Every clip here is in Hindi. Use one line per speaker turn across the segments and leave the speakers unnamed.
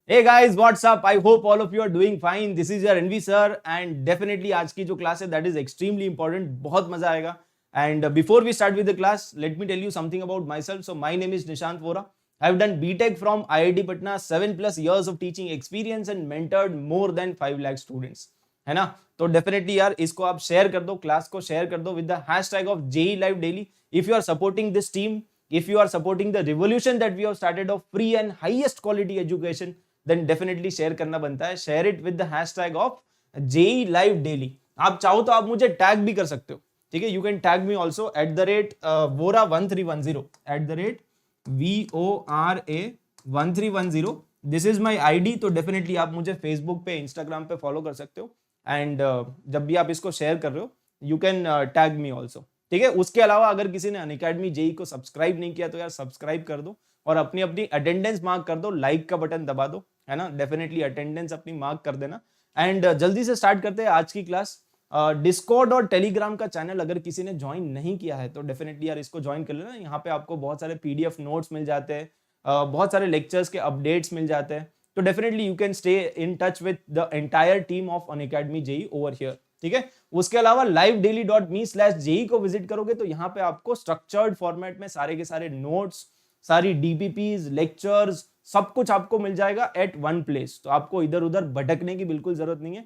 Hey guys, what's up? I hope all of you are doing fine. This is your NV sir and definitely आज की जो क्लास है that is extremely important. बहुत मजा आएगा. And before we start with the class, let me tell you something about myself. So my name is Nishant Vora. I've done BTech from IIT Patna, 7+ years of teaching experience and mentored more than 5 lakh students. है ना? तो डेफिनेटली यार इसको आप शेयर कर दो, क्लास को शेयर कर दो with the hashtag of JEE live daily. If you are supporting this team, if you are supporting the revolution that we have started of free and highest quality education, then definitely share करना बनता है. Share it with the hashtag of JEE Live Daily. आप चाहो तो आप मुझे टैग भी कर सकते हो, ठीक है. You can tag me also @Vora1310 @VORA1310. This is my ID. तो डेफिनेटली आप मुझे फेसबुक पे, इंस्टाग्राम पे फॉलो कर सकते हो. एंड जब भी आप इसको शेयर कर रहे हो you can tag me also, ठीक है. उसके अलावा अगर किसी ने अनअकैडमी जेई को सब्सक्राइब नहीं किया तो यार सब्सक्राइब कर दो और अपनी अपनी अटेंडेंस मार्क कर दो, लाइक का बटन दबा दो, है ना. डेफिनेटली अटेंडेंस अपनी मार्क कर देना. एंड जल्दी से स्टार्ट करते हैं आज की क्लास. डिस्कॉर्ड और टेलीग्राम का चैनल अगर किसी ने ज्वाइन नहीं किया है तो डेफिनेटली यार इसको ज्वाइन कर लेना. यहाँ पे आपको बहुत सारे PDF नोट्स मिल जाते हैं, बहुत सारे लेक्चर्स के अपडेट्स मिल जाते हैं. तो definitely you can stay in touch with the entire team of Unacademy JEE over here, ठीक है. उसके अलावा livedaily.me/JEE को विजिट करोगे तो यहाँ पे आपको स्ट्रक्चर्ड फॉर्मेट में सारे के सारे नोट्स, सारी DPPs, लेक्चर्स, सब कुछ आपको मिल जाएगा एट वन प्लेस. तो आपको इधर उधर भटकने की बिल्कुल जरूरत नहीं है.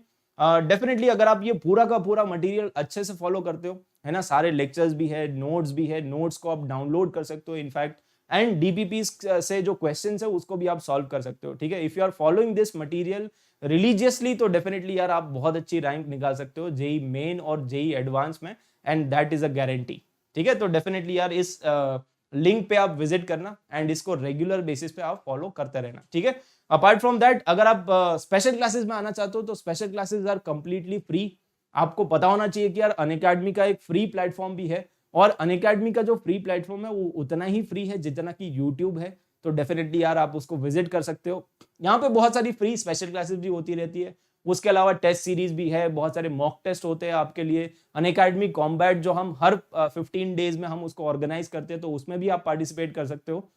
डेफिनेटली अगर आप ये पूरा का पूरा मटेरियल अच्छे से फॉलो करते हो, है ना, सारे लेक्चर्स भी है, नोट्स भी है, नोट्स को आप डाउनलोड कर सकते हो इनफैक्ट, एंड DPPs से जो क्वेश्चंस है उसको भी आप सॉल्व कर सकते हो, ठीक है. If you are following this material religiously तो डेफिनेटली यार आप बहुत अच्छी रैंक निकाल सकते हो जेई मेन और जेई एडवांस में, and that is a guarantee, ठीक है. तो डेफिनेटली यार इस लिंक पे आप विजिट करना एंड इसको रेगुलर बेसिस पे आप फॉलो करते रहना, ठीक है. अपार्ट फ्रॉम दैट अगर आप स्पेशल क्लासेस में आना चाहते हो तो special classes are completely free. आपको पता होना चाहिए कि यार अनअकैडमी का एक फ्री प्लेटफॉर्म भी है और अनअकैडमी का जो फ्री प्लेटफॉर्म है वो उतना ही फ्री है जितना कि यूट्यूब है. तो डेफिनेटली यार आप उसको विजिट कर सकते हो. यहाँ पे बहुत सारी फ्री स्पेशल क्लासेस भी होती रहती है. उसके अलावा टेस्ट सीरीज भी है, बहुत सारे मॉक टेस्ट होते हैं आपके लिए. अनअकैडमी कॉम्बैट जो हम हर 15 डेज में हम उसको ऑर्गेनाइज करते हैं तो उसमें भी आप पार्टिसिपेट कर सकते हो.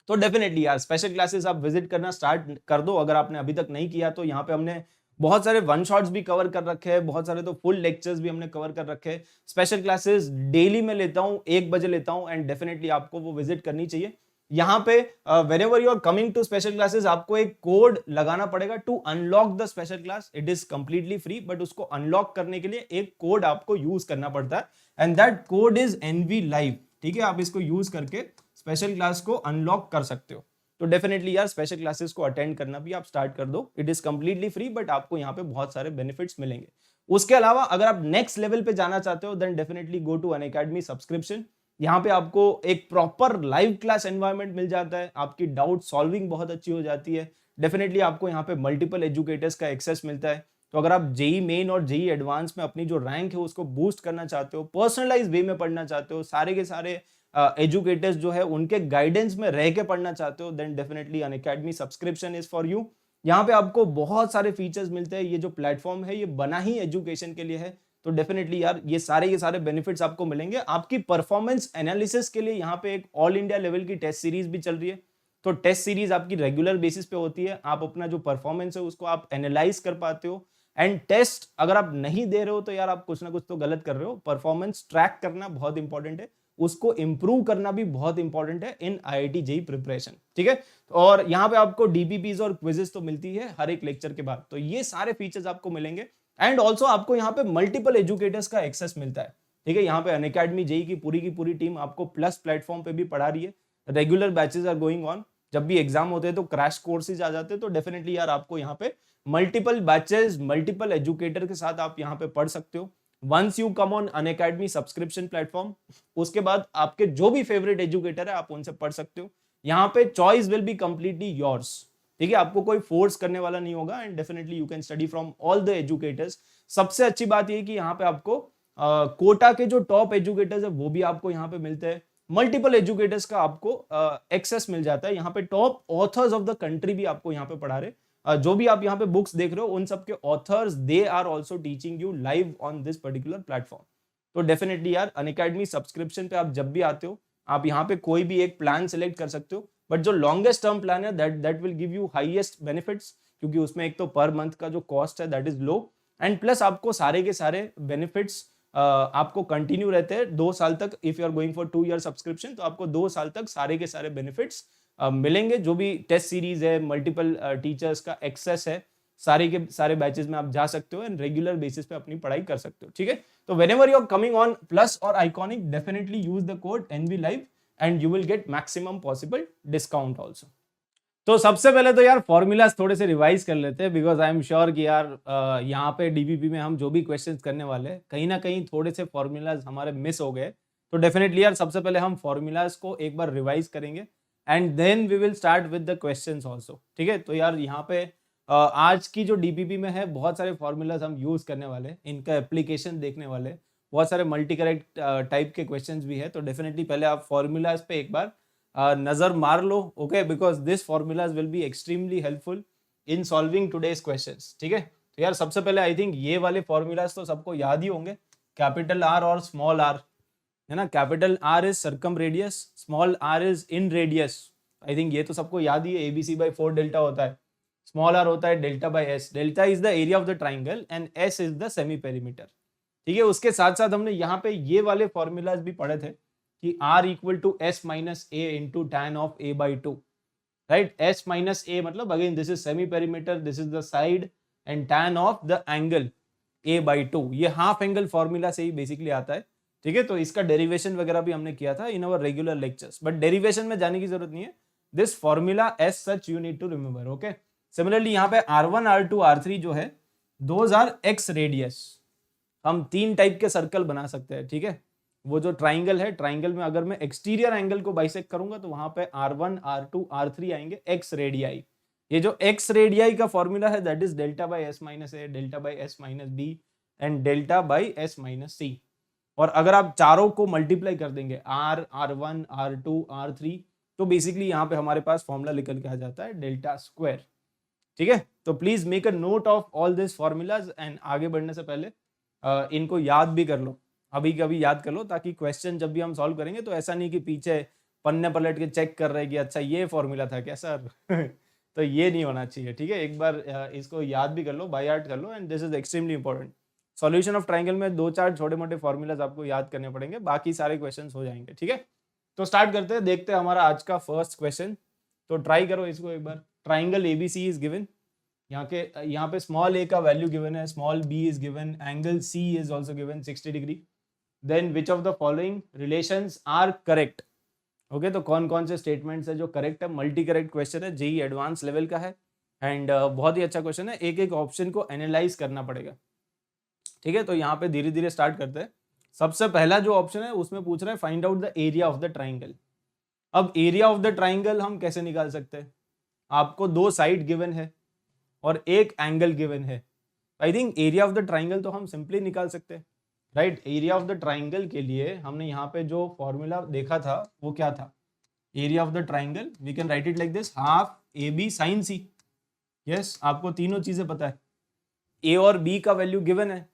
तो डेफिनेटली यार स्पेशल क्लासेस आप विजिट करना स्टार्ट कर दो अगर आपने अभी तक नहीं किया. तो यहाँ पे हमने बहुत सारे वन शॉट्स भी कवर कर रखे हैं, बहुत सारे तो फुल लेक्चर्स भी हमने कवर कर रखे हैं. स्पेशल क्लासेस डेली में लेता हूँ, 1 बजे लेता हूँ, एंड डेफिनेटली आपको वो विजिट करनी चाहिए. यहाँ पे whenever you are coming to special classes आपको एक कोड लगाना पड़ेगा to unlock the special class. It is completely free but उसको अनलॉक करने के लिए एक कोड आपको यूज करना पड़ता है and that code is NV Live, ठीक है. आप इसको यूज करके स्पेशल क्लास को अनलॉक कर सकते हो. तो डेफिनेटली यार स्पेशल क्लासेस को अटेंड करना भी आप स्टार्ट कर दो. It is completely free but आपको यहाँ पे बहुत सारे बेनिफिट्स मिलेंगे. उसके अलावा अगर आप नेक्स्ट लेवल पे जाना चाहते हो then definitely go to Unacademy subscription. यहाँ पे आपको एक प्रॉपर लाइव क्लास एनवायरनमेंट मिल जाता है, आपकी डाउट सॉल्विंग बहुत अच्छी हो जाती है. डेफिनेटली आपको यहाँ पे मल्टीपल एजुकेटर्स का एक्सेस मिलता है. तो अगर आप जेई मेन और जेई एडवांस में अपनी जो रैंक है उसको बूस्ट करना चाहते हो, पर्सनलाइज वे में पढ़ना चाहते हो, सारे के सारे एजुकेटर्स जो है उनके गाइडेंस में रह के पढ़ना चाहते हो, then definitely Unacademy subscription is for you. यहाँ पे आपको बहुत सारे फीचर्स मिलते हैं. ये जो प्लेटफॉर्म है ये बना ही एजुकेशन के लिए है. तो डेफिनेटली यार ये सारे बेनिफिट्स आपको मिलेंगे. आपकी परफॉर्मेंस एनालिसिस के लिए यहाँ पे एक ऑल इंडिया लेवल की टेस्ट सीरीज भी चल रही है. तो टेस्ट सीरीज आपकी रेगुलर बेसिस पे होती है. आप अपना जो परफॉर्मेंस है उसको आप एनालाइज कर पाते हो. एंड टेस्ट अगर आप नहीं दे रहे हो तो यार आप कुछ ना कुछ तो गलत कर रहे हो. परफॉर्मेंस ट्रैक करना बहुत इंपॉर्टेंट है, उसको इंप्रूव करना भी बहुत इंपॉर्टेंट है इन IIT जेई प्रिपरेशन, ठीक है. और यहाँ पे आपको DPPs और क्विजेस तो मिलती है हर एक लेक्चर के बाद. तो ये सारे फीचर्स आपको मिलेंगे एंड ऑल्सो आपको यहाँ पे मल्टीपल एजुकेटर्स का एक्सेस मिलता है, ठीक है. यहाँ पे अनअकैडमी जेई की पूरी टीम आपको प्लस प्लेटफॉर्म पे भी पढ़ा रही है. Regular batches are going on. जब भी एग्जाम होते हैं तो क्रैश कोर्सेज आ जाते हैं. तो डेफिनेटली यार आपको यहाँ पे मल्टीपल बैचेस, मल्टीपल एजुकेटर के साथ आप यहाँ पे पढ़ सकते हो. Once you come on Unacademy subscription platform, उसके बाद आपके जो भी फेवरेट एजुकेटर है आप उनसे पढ़ सकते हो. यहाँ पे choice will be completely yours, ठीक है. आपको कोई फोर्स करने वाला नहीं होगा and definitely you can study from all the educators. सबसे अच्छी बात ये कि यहाँ पे आपको कोटा के जो टॉप एजुकेटर्स है वो भी आपको यहाँ पे मिलते हैं. मल्टीपल एजुकेटर्स का आपको एक्सेस मिल जाता है. यहाँ पे top authors of the country भी आपको यहाँ पे पढ़ा रहे. जो भी आप यहाँ पे बुक्स देख रहे हो उन सबके authors they are also teaching you live on this particular platform. तो डेफिनेटली यार अनअकैडमी सब्सक्रिप्शन पे आप जब भी आते हो आप यहाँ पे कोई भी एक प्लान सेलेक्ट कर सकते हो. बट जो लॉन्गेस्ट टर्म प्लान है that will give you highest benefits, क्योंकि उसमें एक तो पर मंथ का जो कॉस्ट है that is low, and plus आपको सारे के सारे बेनिफिट्स आपको कंटिन्यू रहते हैं 2 साल तक। If you are going for 2 year subscription तो आपको 2 साल तक सारे के सारे बेनिफिट्स मिलेंगे। जो भी टेस्ट सीरीज है, मल्टीपल टीचर्स का एक्सेस है, सारे के सारे बैचेस में आप जा सकते हो एंड रेगुलर बेसिस पे अपनी पढ़ाई कर सकते हो। ठीक है, तो whenever you are coming on plus और iconic, definitely use the code NV live and you will get maximum possible discount also. तो सबसे पहले तो यार फॉर्मूलाज थोड़े से रिवाइज कर लेते हैं, बिकॉज आई एम श्योर कि यार यहाँ पे डीबीपी में हम जो भी क्वेश्चंस करने वाले हैं कहीं ना कहीं थोड़े से फॉर्मूलाज हमारे मिस हो गए। तो डेफिनेटली यार सबसे पहले हम फॉर्मूलाज को एक बार रिवाइज करेंगे and then we will start with the questions also. ठीक है, तो यार यहाँ पे आज की जो डीबीपी में है बहुत सारे फॉर्मूलाज हम यूज करने वाले, इनका एप्लीकेशन देखने वाले, बहुत सारे मल्टी करेक्ट टाइप के क्वेश्चंस भी है। तो डेफिनेटली पहले आप फॉर्मूलाज पे एक बार नजर मार लो, okay, because this formulas will be extremely helpful in solving today's questions. ठीक है, तो यार सबसे पहले आई थिंक ये वाले फॉर्मूलाज तो सबको याद ही होंगे, कैपिटल आर और स्मॉल आर, है ना। Capital R is circum radius, small R is in radius. I think ये तो सबको याद ही है, एबीसी बाई 4 डेल्टा होता है, स्मॉल आर होता है delta by S. Delta is the area of the triangle and S is the semi perimeter. ठीक है, उसके साथ साथ हमने यहाँ पे ये वाले फॉर्मूलाज भी पढ़े थे कि r equal to S minus A into tan of A by 2, right. S minus A मतलब again this is semi perimeter, this is the side and tan of the angle A by 2। ये हाफ एंगल फॉर्मूला से ही बेसिकली आता है। ठीक है, तो इसका डेरिवेशन वगैरह भी हमने किया था in our regular lectures, but derivation में जाने की जरूरत नहीं है, this formula as such you need to remember, okay. Similarly यहाँ पे R1, R2, R3 जो है दोज आर एक्स रेडियस। हम 3 टाइप के सर्कल बना सकते हैं। ठीक है, वो जो ट्राइंगल है, ट्राइंगल में अगर मैं एक्सटीरियर एंगल को बाइसेक्ट करूंगा तो वहां पे R1, R2, R3 आएंगे एक्स रेडियाई। ये जो एक्स रेडियाई का फॉर्मूला है that is delta by S minus A, delta by S minus B and delta by S minus C. और अगर आप चारों को मल्टीप्लाई कर देंगे R, R1, R2, R3, तो बेसिकली यहाँ पे हमारे पास फॉर्मूला निकल के आ जाता है डेल्टा स्क्वायर। ठीक है, तो please make a note of all this formulas and आगे बढ़ने से पहले इनको याद भी कर लो, अभी कभी याद कर लो, ताकि क्वेश्चन जब भी हम सॉल्व करेंगे तो ऐसा नहीं कि पीछे पन्ने पलट के चेक कर रहे कि अच्छा ये फॉर्मूला था क्या सर तो ये नहीं होना चाहिए। ठीक है, एक बार इसको याद भी कर लो, बाय हार्ट कर लो, and this is extremely important. Solution of triangle में 2-4 छोटे मोटे फॉर्मूलाज आपको याद करने पड़ेंगे, बाकी सारे क्वेश्चन हो जाएंगे। ठीक है, तो स्टार्ट करते हैं, देखते हैं हमारा आज का फर्स्ट क्वेश्चन। तो ट्राई करो इसको एक बार। ट्राइंगल एबीसी इज गिवन, यहाँ पे स्मॉल ए का वैल्यू गिवन है, small B is given, angle C is also given 60 degree. Then which of the following relations are correct. Okay, तो कौन कौन से स्टेटमेंट्स है जो करेक्ट है। मल्टी करेक्ट क्वेश्चन है, जेई एडवांस लेवल का है, एंड बहुत ही अच्छा क्वेश्चन है। एक एक ऑप्शन को एनालाइज करना पड़ेगा। ठीक है, तो यहाँ पे धीरे धीरे स्टार्ट करते हैं। सबसे पहला जो ऑप्शन है उसमें पूछ रहा है find out the area of the triangle. अब एरिया ऑफ द ट्राइंगल हम कैसे निकाल सकते हैं, आपको 2 साइड गिवन है और एक एंगल गिवन है। I think area of the triangle तो हम सिंपली निकाल सकते हैं, right. Area of the triangle के लिए हमने यहाँ पे जो फॉर्मूला देखा था वो क्या था, area of the triangle we can write it like this, half A B sine C. Yes, आपको तीनों चीजें पता है, ए और बी का वैल्यू गिवन है,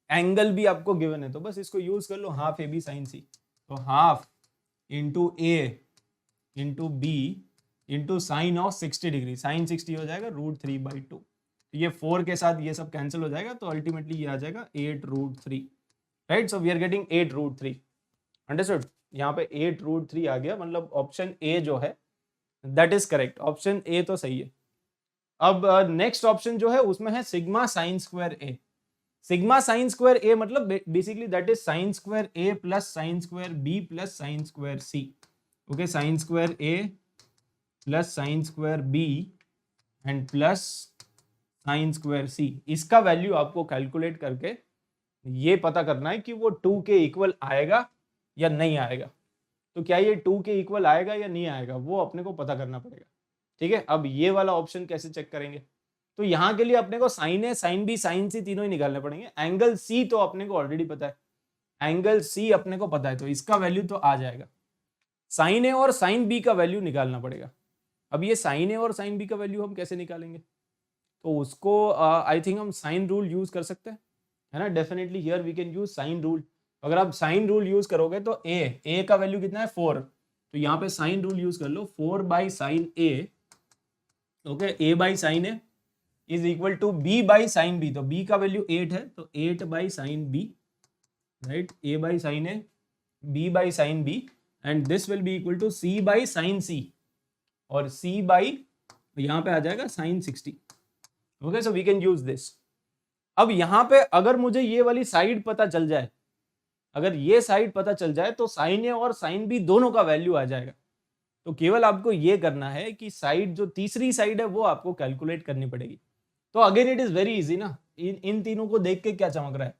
एंगल भी आपको गिवन है, तो बस इसको यूज कर लो, half A B sine C. तो half into A into B into sine of 60 degree, sine 60 हो जाएगा √3/2। ये 4 के साथ ये सब कैंसिल हो जाएगा, तो अल्टीमेटली ये आ जाएगा 8√3, right. So we are getting 8√3, understood. यहाँ पे 8√3 आ गया, मतलब ऑप्शन ए जो है that is correct, option A तो सही है। अब नेक्स्ट ऑप्शन जो है उसमें है sigma sine square A. Sigma sine square A मतलब basically that is sine square A plus sine square B plus sine square C. Okay, sine square A plus sine square B and plus sine square C. इसका वैल्यू आपको कैलकुलेट करके ये पता करना है कि वो 2 के इक्वल आएगा या नहीं आएगा। तो क्या ये 2 के इक्वल आएगा या नहीं आएगा वो अपने को पता करना पड़ेगा। ठीक है, अब ये वाला ऑप्शन कैसे चेक करेंगे, तो यहाँ के लिए अपने को sign A, sine B, sine सी तीनों ही निकालने पड़ेंगे। एंगल सी तो अपने को ऑलरेडी पता है, एंगल सी अपने को पता है, तो इसका वैल्यू तो आ जाएगा। साइन ए और साइन बी का वैल्यू निकालना पड़ेगा। अब ये साइन ए और साइन बी का वैल्यू हम कैसे निकालेंगे, तो उसको आई थिंक हम साइन रूल यूज कर सकते हैं, है ना। Definitely here we can use sine rule. अगर आप साइन रूल यूज करोगे तो ए का वैल्यू कितना है 4, तो यहाँ पे साइन रूल यूज कर लो, 4 by sine A, okay, A by sine A is equal to B by sine B. तो बी का वैल्यू 8 है, तो 8 by sine B, right, A by sine A, B by sine B, and this will be equal to C by sine C, और सी बाई यहाँ पे आ जाएगा sine 60। Okay, so we can use this. अब यहाँ पे अगर मुझे ये वाली साइड पता चल जाए, अगर ये साइड पता चल जाए तो साइन ए और साइन बी दोनों का वैल्यू आ जाएगा। तो केवल आपको ये करना है कि साइड जो तीसरी साइड है वो आपको कैलकुलेट करनी पड़ेगी। तो again it is very easy ना, इन तीनों को देख के क्या चमक रहा है।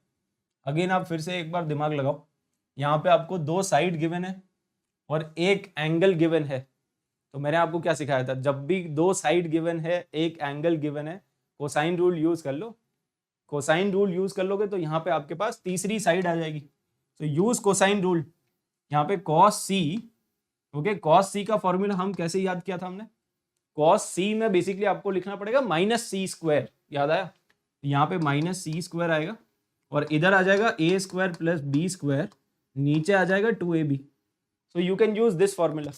अगेन आप फिर से एक बार दिमाग लगाओ, यहाँ पे आपको 2 साइड गिवन है और एक एंगल गिवन है। तो मैंने आपको क्या सिखाया था, जब भी 2 साइड गिवन है, एक एंगल गिवन है, कोसाइन रूल यूज कर लो। कोसाइन रूल यूज कर लोगे तो यहाँ पे आपके पास तीसरी साइड आ जाएगी। तो यूज कोसाइन रूल, यहाँ पे कॉस सी, ओके, कॉस सी का फॉर्मूला हम कैसे याद किया था हमने, कॉस सी में बेसिकली आपको लिखना पड़ेगा माइनस सी स्क्वायर, याद आया, यहाँ पे माइनस सी स्क्वायर आएगा और इधर आ जाएगा ए स्क्वायर प्लस बी स्क्वायर, नीचे आ जाएगा 2ab। So you can use this formula,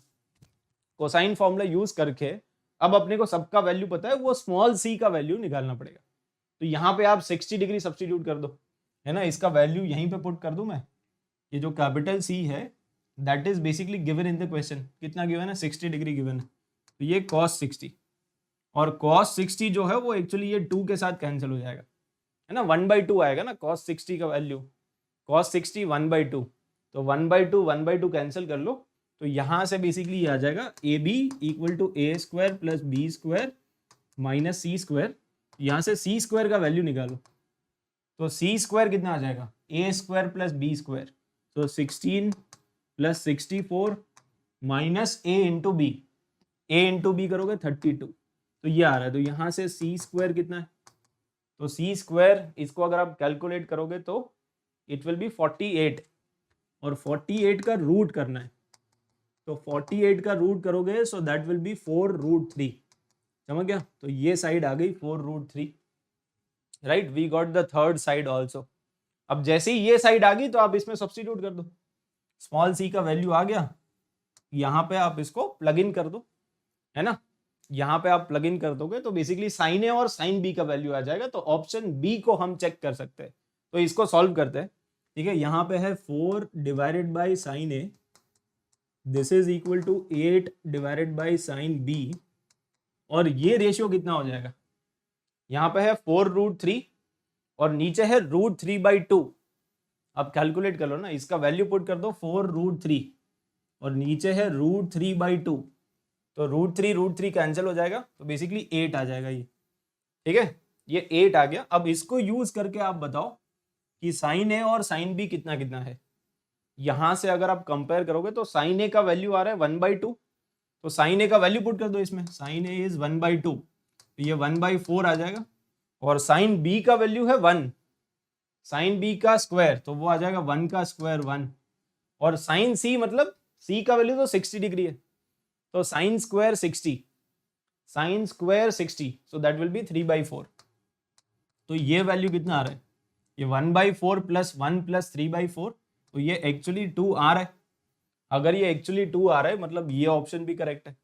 cosine formula use करके अब अपने को सबका वैल्यू पता है, वो स्मॉल सी का वैल्यू निकालना पड़ेगा। तो यहाँ पे आप 60 डिग्री सब्स्टिट्यूट कर दो, है ना, इसका वैल्यू यहीं पे पुट कर दूं मैं। ये जो कैपिटल सी है that is basically given in the question, कितना गिवन है, 60 डिग्री गिवन है। तो ये cos 60, और cos 60 जो है वो एक्चुअली ये 2 के साथ कैंसिल हो जाएगा, है ना, 1/2 आएगा ना cos 60 का वैल्यू, cos 60 1/2, तो 1/2 कैंसिल कर लो। तो यहाँ से बेसिकली ये आ जाएगा A B equal to A square plus B square minus C square, यहाँ से सी स्क्वायर का वैल्यू निकालो। तो सी स्क्वायर कितना आ जाएगा, ए स्क्वायर प्लस बी स्क्वायर, तो 16 plus 64 minus A into B, A into B करोगे 32, तो ये आ रहा है। तो यहाँ से सी स्क्वायर कितना है, तो सी स्क्वायर इसको अगर आप कैलकुलेट करोगे तो इट विल बी 48, और 48 का रूट करना है, तो 48 का रूट करोगे सो दैट विल बी 4√3, समझ गया। तो ये साइड आ गई 4√3, right, we got the third side also. अब जैसे ही ये साइड आ गई तो आप इसमें सब्स्टिट्यूट कर दो, स्मॉल सी का वैल्यू आ गया, यहाँ पे आप इसको प्लग इन कर दो, है ना, यहाँ पे आप प्लग इन कर दोगे तो बेसिकली साइन ए और साइन बी का वैल्यू आ जाएगा। तो ऑप्शन बी को हम चेक कर सकते हैं, तो इसको सॉल्व करते हैं, ठीक है। यहाँ पे है 4 divided by sine A, this is equal to 8 divided by sine B, और ये रेशियो कितना हो जाएगा, यहाँ पे है 4√3 और नीचे है √3/2। अब कैलकुलेट कर लो ना, इसका वैल्यू पुट कर दो 4√3 और नीचे है √3/2, तो √3 कैंसिल हो जाएगा, तो बेसिकली 8 आ जाएगा ये, ठीक है, ये 8 आ गया। अब इसको यूज करके आप बताओ कि साइन ए और साइन बी कितना कितना है। यहां से अगर आप कंपेयर करोगे तो साइन ए का वैल्यू आ रहा है 1/2, तो साइन ए का वैल्यू पुट कर दो इसमें, साइन ए इज 1/2, तो ये 1/4 आ जाएगा, और साइन बी का वैल्यू है 1, साइन बी का स्क्वायर तो वो आ जाएगा 1 का स्क्वायर 1, और साइन सी मतलब सी का वैल्यू तो 60 डिग्री है, तो sine square 60, sine square 60, so that will B 3/4। तो ये वैल्यू कितना आ रहा है, ये 1/4 प्लस 1 प्लस 3/4, तो ये एक्चुअली 2 आ रहा है। अगर ये एक्चुअली 2 आ रहा है मतलब ये ऑप्शन भी करेक्ट है,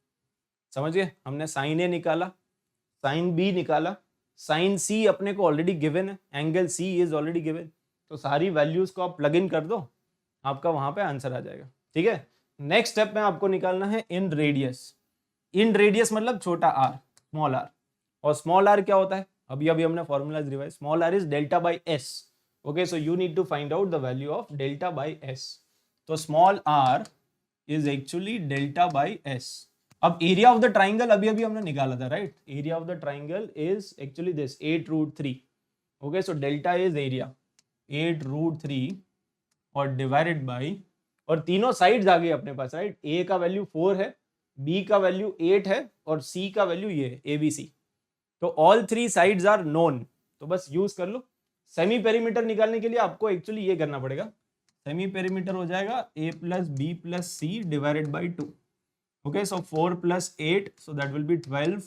समझ गए। हमने साइन ए निकाला, साइन बी निकाला, साइन सी अपने को ऑलरेडी गिवन है, angle C is already given, तो सारी वैल्यूज को आप प्लग इन कर दो, आपका वहां पे आंसर आ जाएगा, ठीक है। नेक्स्ट स्टेप में आपको निकालना है इन रेडियस। इन रेडियस मतलब छोटा आर, स्मॉल आर, और स्मॉल आर क्या होता है, अभी हमने formulas revise, small R is delta by S, okay, so you need to find out the value of delta by S. तो small R is actually delta by S. अब एरिया ऑफ द ट्राइंगल अभी हमने निकाला था, right, area of the triangle is actually this 8√3, okay, so delta is area 8√3 और डिवाइडेड बाई, और तीनों साइड्स आ गई अपने पास, राइट, ए का वैल्यू 4 है, बी का वैल्यू 8 है, और सी का वैल्यू ये है ABC, तो ऑल 3 साइड्स आर नोन, तो बस यूज कर लो। सेमी पेरीमीटर निकालने के लिए आपको एक्चुअली ये करना पड़ेगा, सेमी पेरीमीटर हो जाएगा a plus B plus C divided by 2, okay, so 4 plus 8, so that will be 12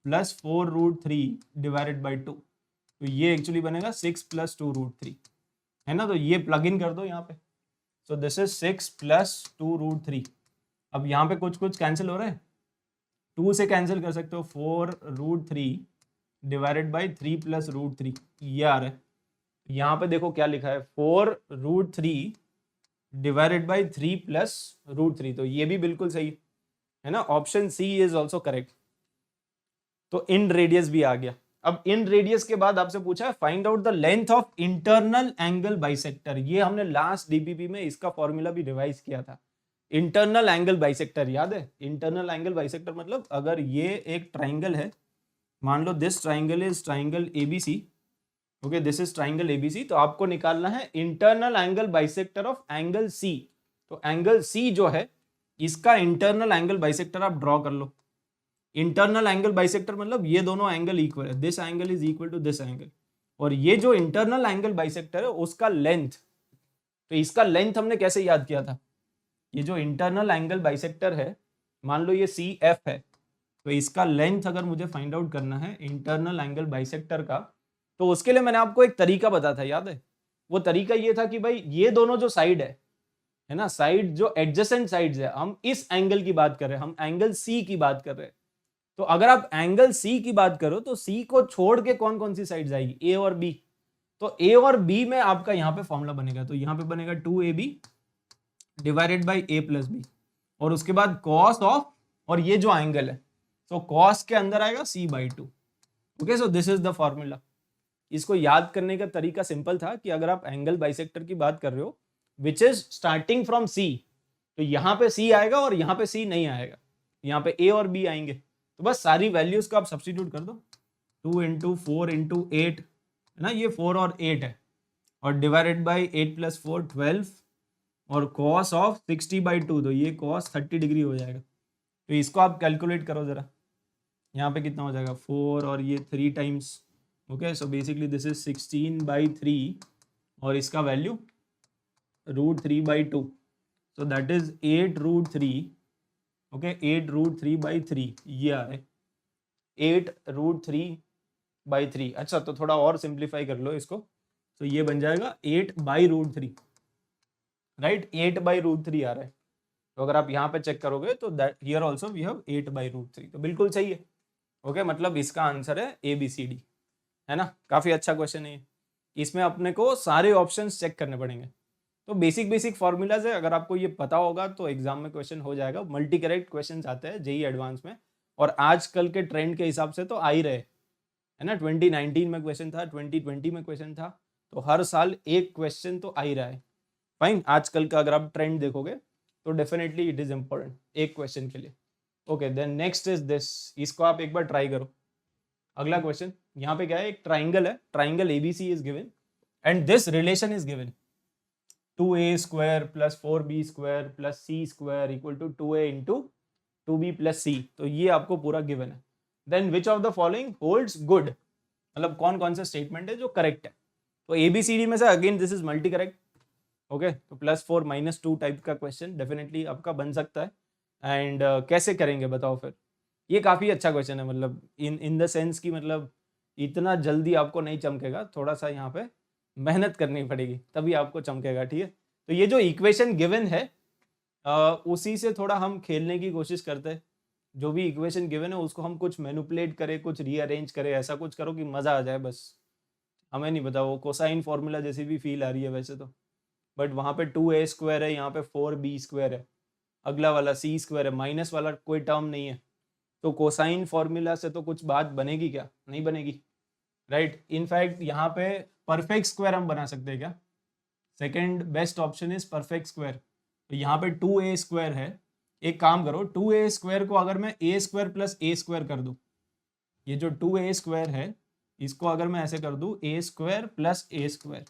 plus 4√3 divided by 2, तो ये एक्चुअली बनेगा 6 प्लस 2√3, है ना। तो ये प्लग इन कर दो यहाँ पे, सो दिस इज 6 प्लस 2√3, अब यहाँ पे कुछ कुछ कैंसिल हो रहा है, 2 से कैंसिल कर सकते हो, 4√3 डिवाइडेड बाई 3 प्लस √3, ये आ रहा है। यहाँ पे देखो क्या लिखा है, 4√3 डिवाइडेड बाई 3 प्लस √3, तो ये भी बिल्कुल सही है ना, option C is also correct. तो इन रेडियस भी आ गया। अब इन रेडियस के बाद आपसे पूछा है find out the length of internal angle bisector, ये हमने लास्ट डीपीपी में इसका फॉर्मूला भी रिवाइज किया था। इंटरनल एंगल बाइसेक्टर याद है, इंटरनल एंगल बाइसेक्टर मतलब अगर ये एक ट्राइंगल है, मान लो this triangle is triangle ABC, okay this is triangle ABC, तो आपको निकालना है internal angle bisector of angle C. तो एंगल सी जो है इसका इंटरनल एंगल बाइसेक्टर आप ड्रॉ कर लो। इंटरनल एंगल बाइसेक्टर मतलब ये दोनों एंगल इक्वल है, this angle is equal to this angle, और ये जो इंटरनल एंगल बाइसेक्टर है उसका लेंथ, तो इसका लेंथ हमने कैसे याद किया था, ये जो इंटरनल एंगल बाइसेक्टर है, मान लो ये सी एफ है, तो इसका लेंथ अगर मुझे फाइंड आउट करना है इंटरनल एंगल बाइसेक्टर का, तो उसके लिए मैंने आपको एक तरीका बताया था, याद है? वो तरीका ये था कि भाई ये दोनों जो साइड है ना, साइड जो एडजेसेंट साइड्स है, हम इस एंगल की बात कर रहे हैं, हम एंगल सी की बात कर रहे हैं। तो अगर आप एंगल सी की बात करो तो सी को छोड़ के कौन कौन सी साइड्स आएगी, ए और बी, तो ए और बी में आपका यहाँ पे फॉर्मूला बनेगा, तो यहाँ पे बनेगा 2ab divided by a plus B, और उसके बाद कॉस ऑफ, और ये जो एंगल है तो कॉस के अंदर आएगा c/2। Okay, so this is the formula. इसको याद करने का तरीका सिंपल था कि अगर आप एंगल बाइसेक्टर की बात कर रहे हो विच इज स्टार्टिंग फ्रॉम सी, तो यहाँ पे सी आएगा और यहाँ पे सी नहीं आएगा, यहाँ पे ए और बी आएंगे, तो बस सारी वैल्यूज को आप सब्स्टिट्यूट कर दो, 2 इंटू 4 इंटू 8 है ना, ये 4 और 8 है, और डिवाइडेड बाई 8 प्लस 4 12, और कॉस ऑफ 60/2, तो ये कॉस 30 डिग्री हो जाएगा। तो इसको आप कैलकुलेट करो जरा, यहाँ पे कितना हो जाएगा 4 और ये 3 times, okay, so basically this is 16/3 और इसका value √3/2, so that is 8√3, okay 8√3/3, ये आ रहा है 8√3/3। अच्छा, तो थोड़ा और सिंप्लीफाई कर लो इसको, तो ये बन जाएगा 8/√3, राइट, 8/√3 आ रहा है। तो अगर आप यहाँ पे चेक करोगे तो that here also we have 8/√3, तो बिल्कुल सही है। ओके, मतलब इसका आंसर है ABCD, है ना। काफी अच्छा क्वेश्चन है, इसमें अपने को सारे ऑप्शंस चेक करने पड़ेंगे। तो बेसिक फॉर्मूलाज है, अगर आपको ये पता होगा तो एग्जाम में क्वेश्चन हो जाएगा। मल्टी करेक्ट क्वेश्चन आते हैं जेई एडवांस में, और आजकल के ट्रेंड के हिसाब से तो आ ही रहे, है ना। 2019 में क्वेश्चन था, 2020 में क्वेश्चन था, तो हर साल एक क्वेश्चन तो आ ही रहा है। फाइन, आजकल का अगर आप ट्रेंड देखोगे तो डेफिनेटली इट इज इम्पोर्टेंट एक क्वेश्चन के लिए। Okay, then next is this, इसको आप एक बार ट्राई करो। अगला क्वेश्चन यहाँ पे क्या है, एक ट्राइंगल है, triangle ABC is given and this relation is given 2a² + 4b² + c² equal to 2a into 2b + c, तो ये आपको पूरा गिवन है। Then which of the following holds good, मतलब कौन कौन से स्टेटमेंट है जो करेक्ट है। तो ABCD में से again this is multi correct, okay, तो +4 -2 टाइप का क्वेश्चन डेफिनेटली आपका बन सकता है। एंड कैसे करेंगे बताओ फिर, ये काफ़ी अच्छा क्वेश्चन है, मतलब इन द सेंस कि मतलब इतना जल्दी आपको नहीं चमकेगा, थोड़ा सा यहाँ पे मेहनत करनी पड़ेगी तभी आपको चमकेगा, ठीक है। तो ये जो इक्वेशन गिवन है उसी से थोड़ा हम खेलने की कोशिश करते हैं, जो भी इक्वेशन गिवन है उसको हम कुछ मैनिपुलेट करें, कुछ रीअरेंज करें, ऐसा कुछ करो कि मज़ा आ जाए बस। हमें नहीं पता, वो कोसाइन फॉर्मूला जैसी भी फील आ रही है वैसे तो, बट वहाँ पे 2a² है, यहाँ पे 4b² है, अगला वाला c² है, माइनस वाला कोई टर्म नहीं है, तो कोसाइन फॉर्मूला से तो कुछ बात बनेगी क्या, नहीं बनेगी, राइट। इनफैक्ट यहाँ पे परफेक्ट स्क्वायर हम बना सकते हैं क्या, second best option is perfect square. तो यहाँ पे 2a² है, एक काम करो 2a² को अगर मैं a² + a² कर दूं, ये जो 2a² है इसको अगर मैं ऐसे कर दूं a² + a²,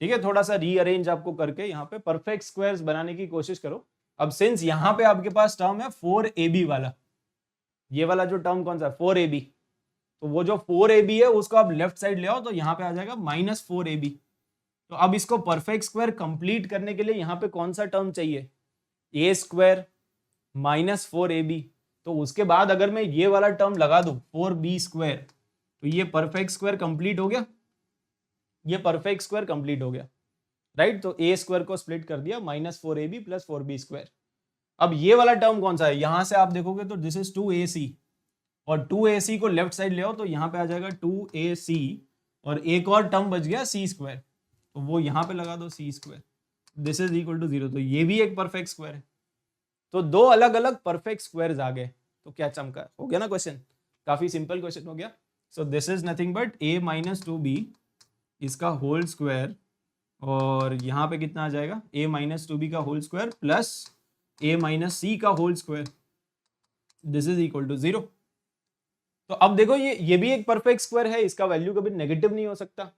ठीक है, थोड़ा सा रीअरेंज आपको करके यहाँ पे परफेक्ट स्क्वायर्स बनाने की कोशिश करो। अब सिंस यहाँ पे आपके पास टर्म है 4ab वाला, ये वाला जो टर्म कौन सा 4ab, तो वो जो 4ab है उसको आप लेफ्ट साइड ले आओ, तो यहाँ पे आ जाएगा -4ab। तो अब इसको परफेक्ट स्क्वायर कंप्लीट करने के लिए यहाँ पे कौन सा टर्म चाहिए, a² -4ab, तो उसके बाद अगर मैं ये वाला टर्म लगा दूं 4b², तो ये परफेक्ट स्क्वायर कंप्लीट हो गया, ये परफेक्ट स्क्वायर कंप्लीट हो गया, राइट। तो a² को स्प्लिट कर दिया, -4ab + 4b²। अब ये वाला टर्म कौन सा है, यहां से आप देखोगे तो दिस इज 2ac, और 2ac को लेफ्ट साइड ले आओ तो यहाँ पे आ जाएगा 2ac, और एक और टर्म बच गया c स्क्वायर, तो वो यहाँ पे लगा दो c square, this is equal to 0, तो ये भी एक परफेक्ट स्क्वायर है। तो दो अलग अलग परफेक्ट स्क्वायर्स आ गए, तो क्या चमका, हो गया ना क्वेश्चन, काफी सिंपल क्वेश्चन हो गया। सो this is nothing but a minus 2b इसका होल स्क्वायर, और यहाँ पे कितना आ जाएगा a माइनस 2b का होल स्क्वायर प्लस a माइनस c का whole square, this is equal to 0। तो अब देखो ये भी एक परफेक्ट स्क्वायर है, इसका वैल्यू कभी नेगेटिव नहीं हो सकता,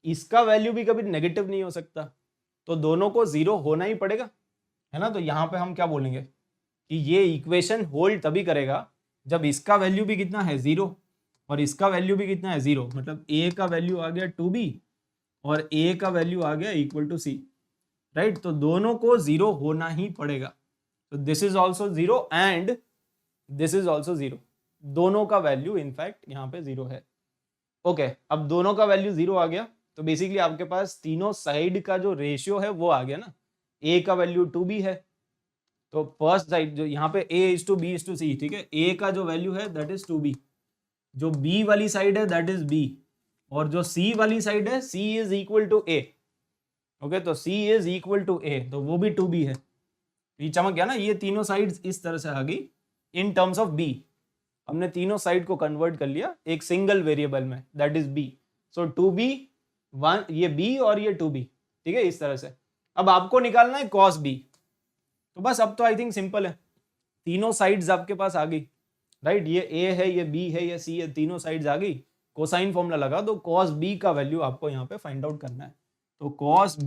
इसका वैल्यू भी कभी नेगेटिव नहीं हो सकता, तो दोनों को 0 होना ही पड़ेगा, है ना। तो यहाँ पे हम क्या बोलेंगे कि ये इक्वेशन होल्ड तभी करेगा जब इसका वैल्यू भी कितना है 0 और इसका वैल्यू भी कितना है 0, मतलब a का वैल्यू आ गया 2b और a का वैल्यू आ गया इक्वल टू c, राइट। तो दोनों को 0 होना ही पड़ेगा, तो this is also 0 and this is also 0, दोनों का वैल्यू इनफैक्ट यहाँ पे 0 है। ओके, अब दोनों का वैल्यू 0 आ गया, तो बेसिकली आपके पास तीनों साइड का जो रेशियो है वो आ गया ना, a का वैल्यू 2b है, तो फर्स्ट साइड जो यहाँ पे a is to b is to c, ठीक है, a का जो वैल्यू है दैट इज 2b, जो b वाली साइड है दैट इज b, और जो c वाली साइड है c is equal to a। Okay, तो c is equal to a, तो वो भी 2b है। ये चमक गया ना, ये तीनों साइड्स इस तरह से आ गई इन टर्म्स ऑफ b, हमने तीनों साइड को कन्वर्ट कर लिया एक सिंगल वेरिएबल में that is b। So 2b 1, ये b और ये 2b, ठीक है, इस तरह से। अब आपको निकालना है cos b, तो बस अब तो आई थिंक सिंपल है, तीनों साइड्स आपके पास आ गई, राइट, ये a है, ये b है, ये c है, तीनों साइड्स आ गई, कोसाइन फॉर्मूला लगा दो, cos b का वैल्यू आपको यहाँ पे फाइंड आउट करना है। तो cos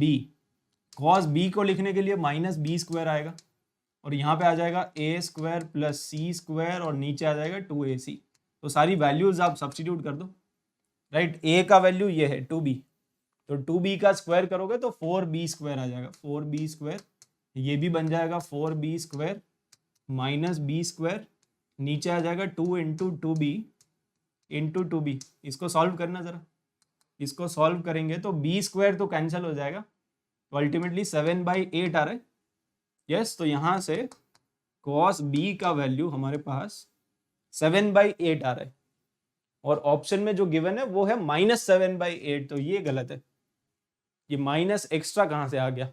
b को लिखने के लिए माइनस b स्क्वायर आएगा, और यहाँ पे आ जाएगा a square plus c square, और नीचे आ जाएगा 2ac, तो सारी वैल्यूज आप सब्स्टिट्यूट कर दो, राइट। a का वैल्यू ये है 2b, तो 2b का स्क्वायर करोगे तो 4b स्क्वायर आ जाएगा, 4b स्क्वायर, ये भी बन जाएगा 4b square minus b square, नीचे आ जाएगा 2 इंटू 2b इंटू 2b, इसको सॉल्व करना जरा, इसको सॉल्व करेंगे तो b स्क्वायर तो कैंसिल हो जाएगा, तो अल्टीमेटली 7/8 आ रहा है, यस। तो यहाँ से cos b का वैल्यू हमारे पास 7/8 आ रहा है, और ऑप्शन में जो गिवन है वो है -7/8, तो ये गलत है, ये माइनस एक्स्ट्रा कहाँ से आ गया,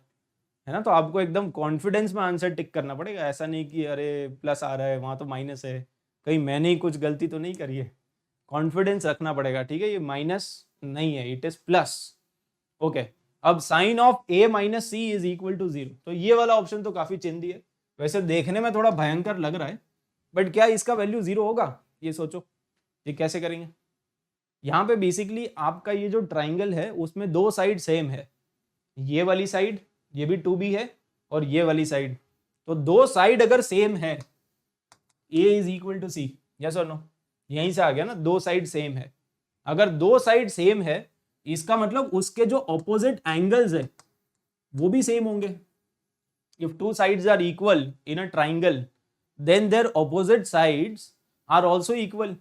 है ना। तो आपको एकदम कॉन्फिडेंस में आंसर टिक करना पड़ेगा, ऐसा नहीं कि अरे प्लस आ रहा है वहाँ तो माइनस है, कहीं मैंने ही कुछ गलती तो नहीं करी है, कॉन्फिडेंस रखना पड़ेगा, ठीक है, ये माइनस नहीं है, इट इज प्लस। ओके, अब sine of a minus C is equal to 0, तो ये वाला ऑप्शन तो काफी चिंदी है, वैसे देखने में थोड़ा भयंकर लग रहा है, बट क्या इसका वैल्यू 0 होगा, ये सोचो, ये कैसे करेंगे। यहाँ पे बेसिकली आपका ये जो ट्राइंगल है उसमें दो साइड सेम है, ये वाली साइड, ये भी 2b है, और ये वाली साइड, तो दो साइड अगर सेम है, a is equal to C, yes और नो, यहीं से आ गया ना, दो साइड सेम है, अगर दो साइड सेम है इसका मतलब उसके जो ऑपोजिट एंगल्स है वो भी सेम होंगे। If two sides are equal in a triangle then their opposite sides are also equal,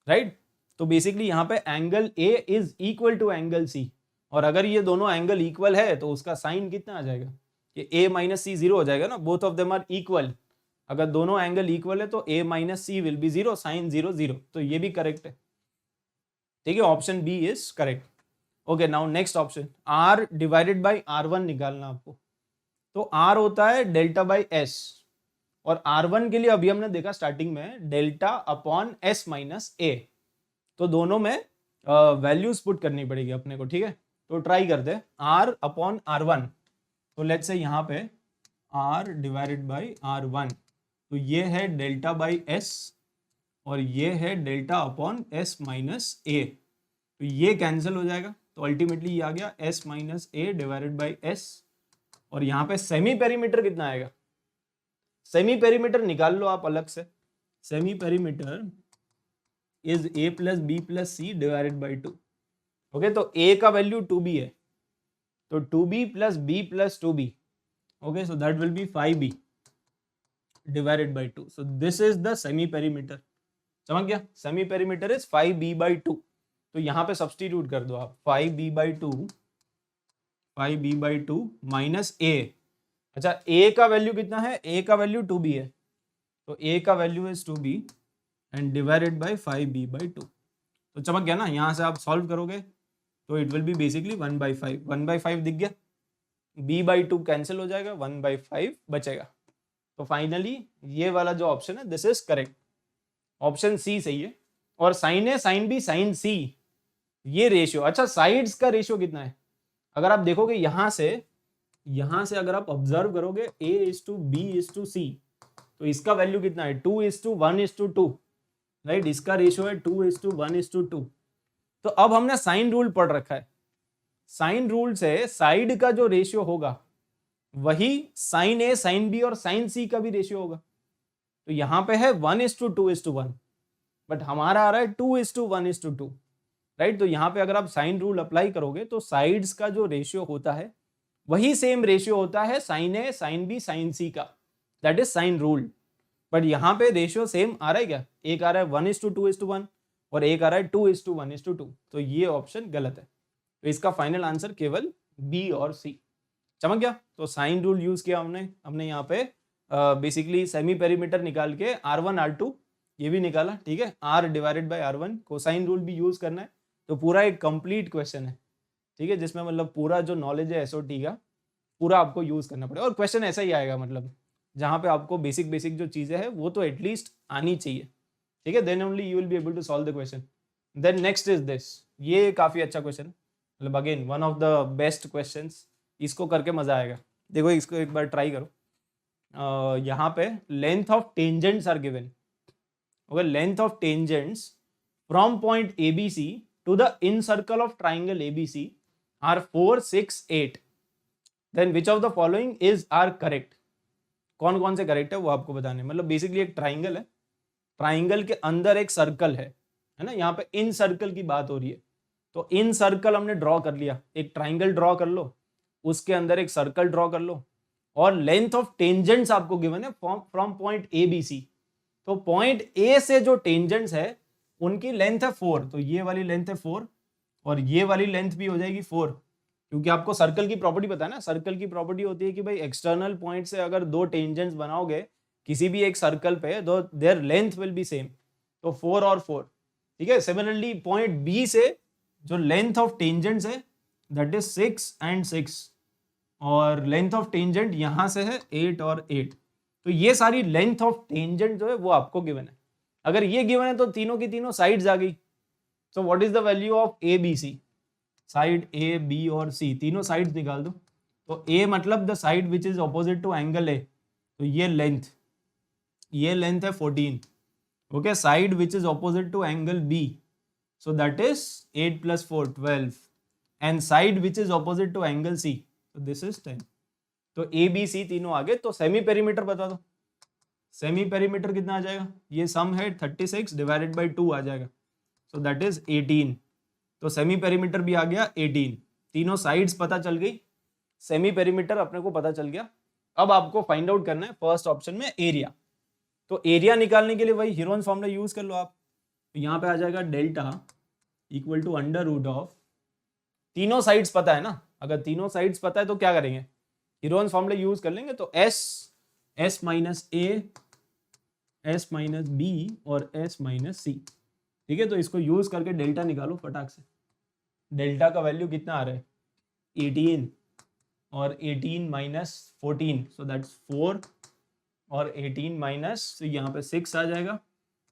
right. तो बेसिकली यहाँ पे angle A is equal to angle C, और अगर ये दोनों एंगल इक्वल है तो उसका साइन कितना आ जाएगा, ये A माइनस सी 0 हो जाएगा ना, both of them are equal, अगर दोनों एंगल इक्वल है तो A minus C will be 0, sine 0 0, तो ये भी करेक्ट है, ठीक है, option B is correct. Okay, now next option, R divided by R1 निकालना आपको, तो R होता है डेल्टा बाई S, और R1 के लिए अभी हमने देखा स्टार्टिंग में delta upon S minus A, तो दोनों में वैल्यूज पुट करनी पड़ेगी अपने को, ठीक है। तो ट्राई करते हैं R अपॉन R1, तो लेट्स से यहाँ पे R डिवाइडेड बाई R1, तो ये है डेल्टा बाई S और ये है delta upon S minus A, तो ये कैंसिल हो जाएगा, तो अल्टीमेटली ये आ गया S minus A divided by S, और यहाँ पे सेमी पेरीमीटर कितना आएगा, सेमी पेरीमीटर निकाल लो आप अलग से, semi perimeter is A plus B plus C divided by 2। Okay, तो A का वैल्यू 2b है, तो 2b plus b plus 2b, okay, so that will be 5b divided by 2, so this is the semi perimeter, समझ गया, semi perimeter is 5b by 2, तो यहाँ पे सब्सटीट्यूट कर दो आप 5b बाई 2 माइनस A, अच्छा a का वैल्यू कितना है, a का वैल्यू 2b है, तो a का value is 2b and divided by 5b/2। तो चमक गया ना, यहाँ से आप सॉल्व करोगे तो इट विल बी बेसिकली 1/5, 1/5 दिख गया, b/2 कैंसिल हो जाएगा, 1/5 बचेगा। तो फाइनली ये वाला जो ऑप्शन है this is correct, option C सही है। और sine A sine B sine C ये रेशियो, अच्छा साइड्स का रेशियो कितना है, अगर आप देखोगे यहां से अगर आप ऑब्जर्व करोगे a:b:c, तो इसका वैल्यू कितना है 2:1:2, राइट, इसका रेशियो है 2:1:2। तो अब हमने साइन रूल पढ़ रखा है, साइन रूल से साइड का जो रेशियो होगा वही साइन ए साइन बी और साइन सी का भी रेशियो होगा। तो यहां पे है 1:2:1, बट हमारा आ रहा है 2:1:2, राइट। तो यहां पे अगर आप साइन रूल अप्लाई करोगे तो साइड्स का जो रेशियो होता है वही सेम रेशियो होता है sign A sine B sine सी का, that is sine rule. But यहाँ पे रेशियो सेम आ रहा है क्या, एक आ रहा है 1:2:1 और एक आ रहा है 2:1:2, तो ये ऑप्शन गलत है। तो इसका फाइनल आंसर केवल बी और सी। चमक गया। तो साइन रूल यूज किया हमने यहाँ पे बेसिकली सेमी पेरीमीटर निकाल के R1 R2 ये भी निकाला, ठीक है, R divided by R1, cosine rule भी यूज करना है। तो पूरा एक कंप्लीट क्वेश्चन है, ठीक है, जिसमें मतलब पूरा जो नॉलेज है एसओटी का पूरा आपको यूज करना पड़ेगा। और क्वेश्चन ऐसा ही आएगा, मतलब जहाँ पे आपको बेसिक जो चीजें हैं वो तो एटलीस्ट आनी चाहिए, ठीक है, then only you will be able to solve the question. Then next is this, ये काफी अच्छा क्वेश्चन, मतलब again one of the best questions, इसको करके मजा आएगा। देखो इसको एक बार ट्राई करो। यहाँ पे length of tangents are given, okay, length of tangents from point ABC to the in circle of triangle ABC are 4, 6, 8. Then which of the following is are correct? कौन कौन से करेक्ट है वो आपको बताने, मतलब बेसिकली एक ट्राइंगल है, ट्राइंगल के अंदर एक सर्कल है ना, यहाँ पे इन सर्कल की बात हो रही है। तो इन सर्कल हमने ड्रॉ कर लिया, एक ट्राइंगल ड्रॉ कर लो, उसके अंदर एक सर्कल ड्रॉ कर लो, और लेंथ ऑफ टेंजेंट्स आपको गिवन है फ्रॉम पॉइंट ABC। तो पॉइंट A से जो टेंजेंट्स है उनकी लेंथ है 4, तो ये वाली लेंथ है 4 और ये वाली लेंथ भी हो जाएगी 4, क्योंकि आपको सर्कल की प्रॉपर्टी पता है ना, सर्कल की प्रॉपर्टी होती है कि भाई एक्सटर्नल पॉइंट से अगर दो टेंजेंट्स बनाओगे किसी भी एक सर्कल पे तो there length will be same, तो 4 और 4, ठीक है। सिमिलरली पॉइंट B से जो लेंथ ऑफ टेंजेंट्स है दैट इज 6 and 6, और लेंथ ऑफ टेंजेंट यहां से है 8 और 8। तो ये सारी लेंथ ऑफ टेंजेंट जो है वो आपको गिवन है। अगर ये गिवन है तो तीनों की तीनों साइड्स आ गई। So what is the value of ABC, side A B और C, तीनों साइड्स निकाल दो। तो A मतलब the side which is opposite to angle A, तो ये लेंथ है 14, okay, side which is opposite to angle B, so that is 8 + 4 12, and side which is opposite to angle C, तो दिस इज 10। तो ABC तीनों आ गए। तो सेमी पेरीमीटर बता दो, सेमी पेरीमीटर कितना आ जाएगा, ये सम है 36 डिवाइडेड बाई 2 आ जाएगा, सो दैट इज 18। तो सेमी पेरीमीटर भी आ गया 18, तीनों साइड्स पता चल गई, सेमी पेरीमीटर अपने को पता चल गया। अब आपको फाइंड आउट करना है फर्स्ट ऑप्शन में एरिया। तो एरिया निकालने के लिए वही हीरोन्स फॉर्मूला यूज कर लो आप। तो यहाँ पे आ जाएगा डेल्टा इक्वल टू √, तीनों साइड्स पता है ना, अगर तीनों साइड्स पता है तो क्या करेंगे, हीरोन्स फॉर्मूला यूज कर लेंगे। तो S minus A, S minus B और S माइनस C, ठीक है। तो इसको यूज करके डेल्टा निकालो फटाक से। डेल्टा का वैल्यू कितना आ रहा है 18, और 18 माइनस 14, सो दैट्स 4, और 18 माइनस, तो यहाँ पे 6 आ जाएगा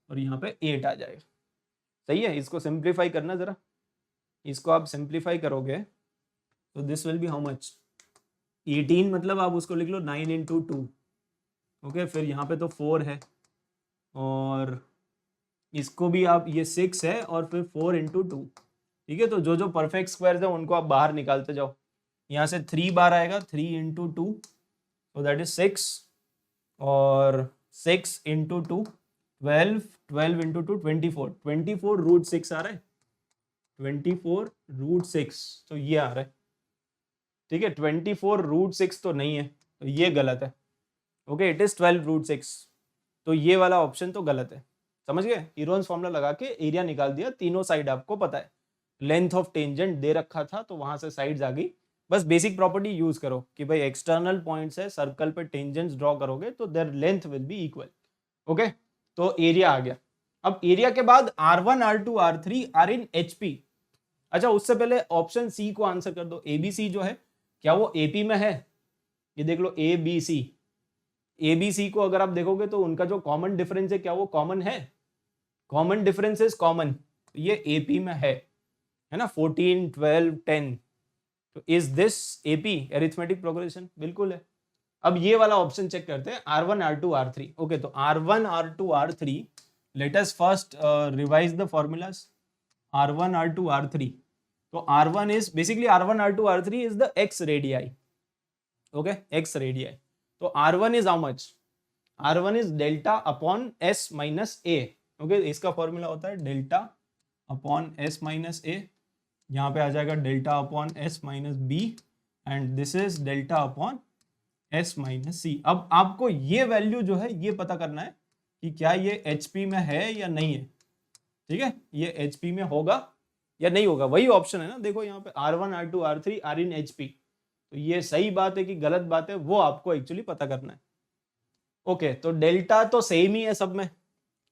और यहाँ पे 8 आ जाएगा। सही है, इसको सिंप्लीफाई करना जरा, इसको आप सिंप्लीफाई करोगे तो this will B how much, 18 मतलब आप उसको लिख लो 9 × 2, ओके, फिर यहाँ पे तो 4 है, और इसको भी आप, ये 6 है और फिर 4 × 2, ठीक है। तो जो जो परफेक्ट स्क्वायर्स है उनको आप बाहर निकालते जाओ। यहाँ से 3 बार आएगा, 3 × 2, तो दैट इज 6, और 6 × 2 12, 12 × 2 24, 24 √6 आ रहा है, 24 √6, तो ये आ रहा है, ठीक है। 24 √6 तो नहीं है, तो ये गलत है, ओके, इट इज 12 √6, तो ये वाला ऑप्शन तो गलत है। समझ गए, हीरोन्स फॉर्मूला लगा के एरिया निकाल दिया, तीनों साइड आपको पता है, लेंथ ऑफ टेंजेंट दे रखा था तो वहां से साइड्स आ गई, बस बेसिक प्रॉपर्टी यूज करो कि भाई एक्सटर्नल पॉइंट्स है, सर्कल पे टेंजेंट्स ड्रॉ करोगे तो there length will be equal. Okay, तो एरिया आ गया। अब एरिया के बाद R1 R2 R3 are in HP। अच्छा, उससे पहले ऑप्शन सी को आंसर कर दो। ABC जो है क्या वो AP में है? ये देख लो ABC को अगर आप देखोगे तो उनका जो कॉमन डिफरेंस है क्या वो कॉमन है? कॉमन डिफरेंस इज कॉमन, ये AP में है ना, 14 12 10। तो is this AP arithmetic progression? बिल्कुल है। अब ये वाला ऑप्शन चेक करते हैं, R1 R2 R3। ओके, तो R1 R2 R3, let us first revise the formulas. R1 R2 R3, तो R1 is basically R1 R2 R3 is the x radii. Okay, x radii. तो R1 is how much? R1 is delta upon s minus a. Okay, इसका फॉर्मूला होता है delta upon s minus a। यहाँ पे आ जाएगा delta upon s minus b and this is delta upon s minus c। अब आपको ये वैल्यू जो है ये पता करना है कि क्या ये HP में है या नहीं है। ठीक है, ये HP में होगा या नहीं होगा, वही ऑप्शन है ना। देखो यहाँ पे R1 R2 R3 are in HP, तो ये सही बात है कि गलत बात है वो आपको एक्चुअली पता करना है। ओके, तो डेल्टा तो सेम ही है सब में, है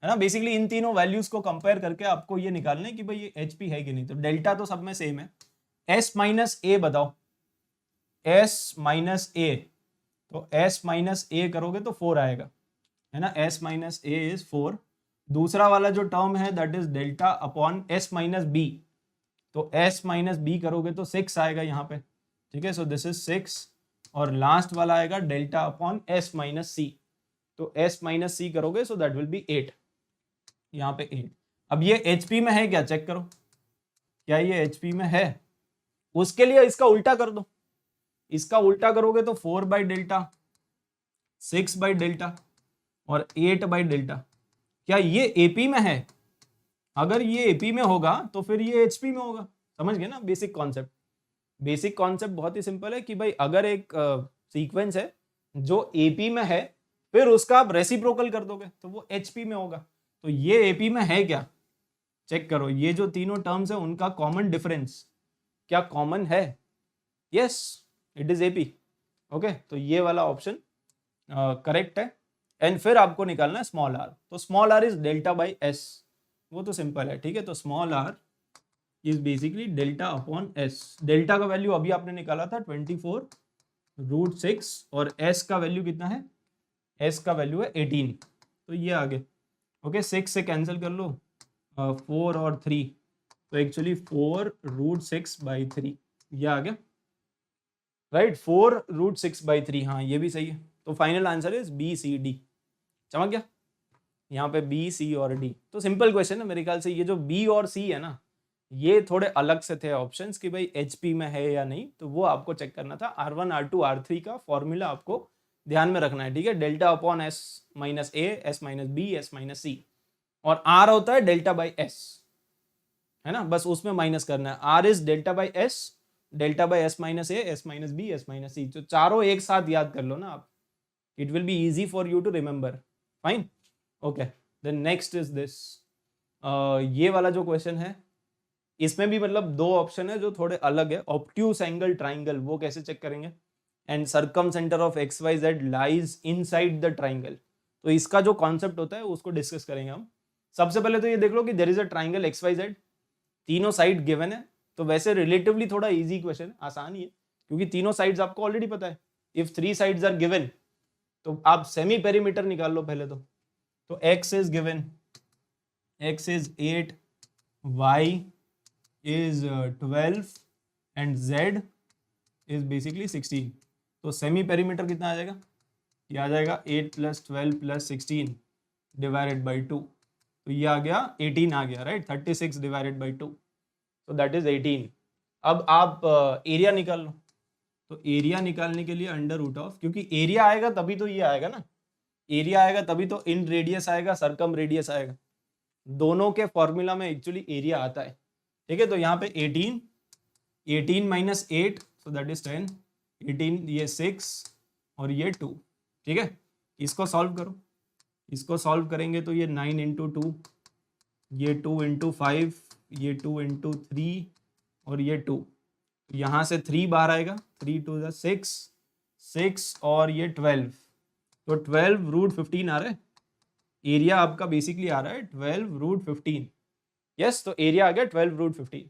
ना। बेसिकली इन तीनों वैल्यूज को कंपेयर करके आपको ये निकालना है कि भाई ये HP है कि नहीं। तो डेल्टा तो सब में सेम है। S माइनस ए बताओ, S माइनस ए, तो S माइनस ए करोगे तो 4 आएगा, है ना। S minus A is 4। दूसरा वाला जो टर्म है that is delta upon S minus B, तो S माइनस बी करोगे तो 6 आएगा यहाँ पे। ठीक है, सो दिस इज 6। और लास्ट वाला आएगा डेल्टा अपॉन S माइनस सी, तो S माइनस सी करोगे सो दैट विल बी 8, यहाँ पे 8। अब ये HP में है क्या, चेक करो, क्या ये HP में है? उसके लिए इसका उल्टा कर दो। इसका उल्टा करोगे तो 4 बाई डेल्टा, 6 बाई डेल्टा और 8 बाई डेल्टा। क्या ये AP में है? अगर ये AP में होगा तो फिर ये HP में होगा। समझ गए ना बेसिक कॉन्सेप्ट? बेसिक कॉन्सेप्ट बहुत ही सिंपल है कि भाई अगर एक सीक्वेंस है जो AP में है, फिर उसका आप रेसिप्रोकल कर दोगे तो वो HP में होगा। तो ये AP में है क्या, चेक करो। ये जो तीनों टर्म्स है उनका कॉमन डिफरेंस क्या कॉमन है? Yes, it is AP। Okay, तो ये वाला ऑप्शन करेक्ट है। एंड फिर आपको निकालना है स्मॉल r। तो small r is delta by s, वो तो सिंपल है। ठीक है, तो small r is basically delta upon s। Delta का वैल्यू अभी आपने निकाला था 24√6 और s का वैल्यू कितना है? s का वैल्यू है 18, तो ये आ गए। ओके, 6 से कैंसिल कर लो, 4 और 3, तो एक्चुअली 4√6/3 ये आ गया, राइट। 4√6/3, हाँ ये भी सही है। तो फाइनल आंसर इज BCD। चमक गया यहाँ पे B, C और D। तो सिंपल क्वेश्चन है मेरे ख्याल से। ये जो B और C है ना, ये थोड़े अलग से थे ऑप्शंस कि भाई HP में है या नहीं, तो वो आपको चेक करना था। R1 R2 R3 का फॉर्मूला आपको ध्यान में रखना है। ठीक है, delta upon S minus A, S minus B, S minus C, और R होता है डेल्टा बाई S, है ना। बस उसमें माइनस करना है। R is delta by S, delta by S minus A, S minus B, S minus C। तो चारों एक साथ याद कर लो ना आप, it will be easy for you to remember. Fine, okay. Then next is this, ये वाला जो क्वेश्चन है इसमें भी मतलब दो ऑप्शन है जो थोड़े अलग है। ऑब्ट्यूस एंगल ट्राइंगल, वो कैसे चेक करेंगे? And circum centre of XYZ lies inside the triangle. तो इसका जो कॉन्सेप्ट होता है उसको डिस्कस करेंगे हम। सबसे पहले तो ये देख लो कि there is a triangle XYZ, तीनों साइड गिवन है। तो वैसे रिलेटिवली थोड़ा इजी क्वेश्चन, आसान ही है क्योंकि तीनों साइड्स आपको ऑलरेडी पता है। इफ 3 साइड्स आर गिवन तो आप सेमी पेरीमीटर निकाल लो पहले तो x is given, x is 8, y is 12 and z is basically 16। तो सेमी पेरीमीटर कितना आ जाएगा? ये आ जाएगा 8 + 12 + 16 डिवाइडेड बाई 2, तो ये आ गया 18 आ गया, राइट। 36 डिवाइडेड बाई 2, तो दैट इज 18। अब आप एरिया निकाल लो। तो एरिया निकालने के लिए अंडर रूट ऑफ, क्योंकि एरिया आएगा तभी तो ये आएगा ना, एरिया आएगा तभी तो इन रेडियस आएगा, सर्कम रेडियस आएगा। दोनों के फॉर्मूला में एक्चुअली एरिया आता है। ठीक है, तो यहाँ पे 18 माइनस 8, सो दैट इज 10, 18 ये 6 और ये 2। ठीक है, इसको सॉल्व करो। इसको सॉल्व करेंगे तो ये 9 × 2, ये 2 × 5, ये 2 × 3 और ये 2। यहाँ से 3 बाहर आएगा, 3 2 जा 6, 6 और ये 12, तो 12√15 आ रहा है। एरिया आपका बेसिकली आ रहा है 12√15। यस, तो एरिया आ गया 12√15।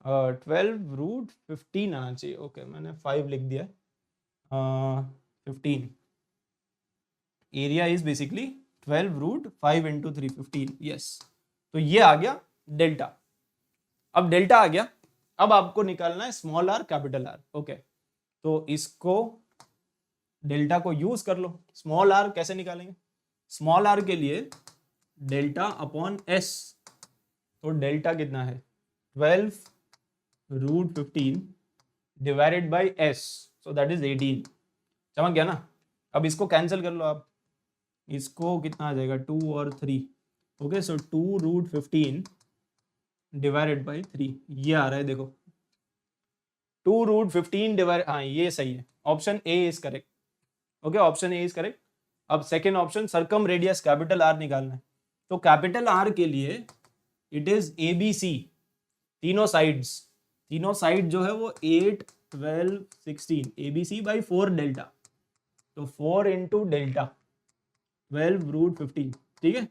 12√15 आना चाहिए। ओके, मैंने 5 लिख दिया है। 15 area is basically 12√5 into 3 15। Yes, तो ये आ गया डेल्टा। अब डेल्टा आ गया, अब आपको निकालना है small are capital R. Okay, तो इसको डेल्टा को यूज कर लो। स्मॉल आर कैसे निकालेंगे? स्मॉल आर के लिए डेल्टा अपॉन एस, तो डेल्टा कितना है 12√15 divided by S, so that is 18। समझ गया ना? अब इसको कैंसिल कर लो आप, इसको कितना आ जाएगा 2 और 3। ओके, सो 2√15 डिवाइडेड बाई 3, ये आ रहा है देखो 2√15 डिवाइड, हाँ ये सही है, option A is correct. Okay, option A is correct. अब second option circumradius capital R निकालना है, तो कैपिटल आर के लिए it is A B C, तीनों साइड जो है वो 8 12 16 A B C by 4 delta, तो 4 इंटू डेल्टा 12√15। ठीक है,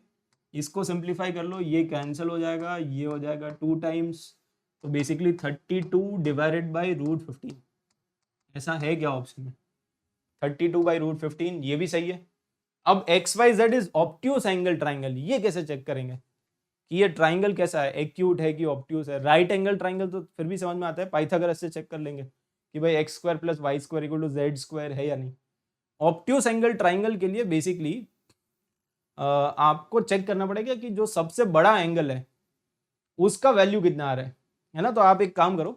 इसको सिंप्लीफाई कर लो, ये कैंसिल हो जाएगा, ये हो जाएगा 2 टाइम्स, तो बेसिकली 32 डिवाइडेड बाई √15। ऐसा है क्या ऑप्शन में? 32 बाई √15, ये भी सही है। अब XYZ is obtuse angle triangle, ये कैसे चेक करेंगे कि ये ट्राइंगल कैसा है, एक्यूट है कि ऑब्ट्यूस है? राइट एंगल ट्राइंगल तो फिर भी समझ में आता है, पाइथागोरस से चेक कर लेंगे कि भाई x² + y² = z² है या नहीं। ऑब्ट्यूस एंगल ट्राइंगल के लिए बेसिकली आपको चेक करना पड़ेगा कि जो सबसे बड़ा एंगल है उसका वैल्यू कितना आ रहा है ना? तो आप एक काम करो,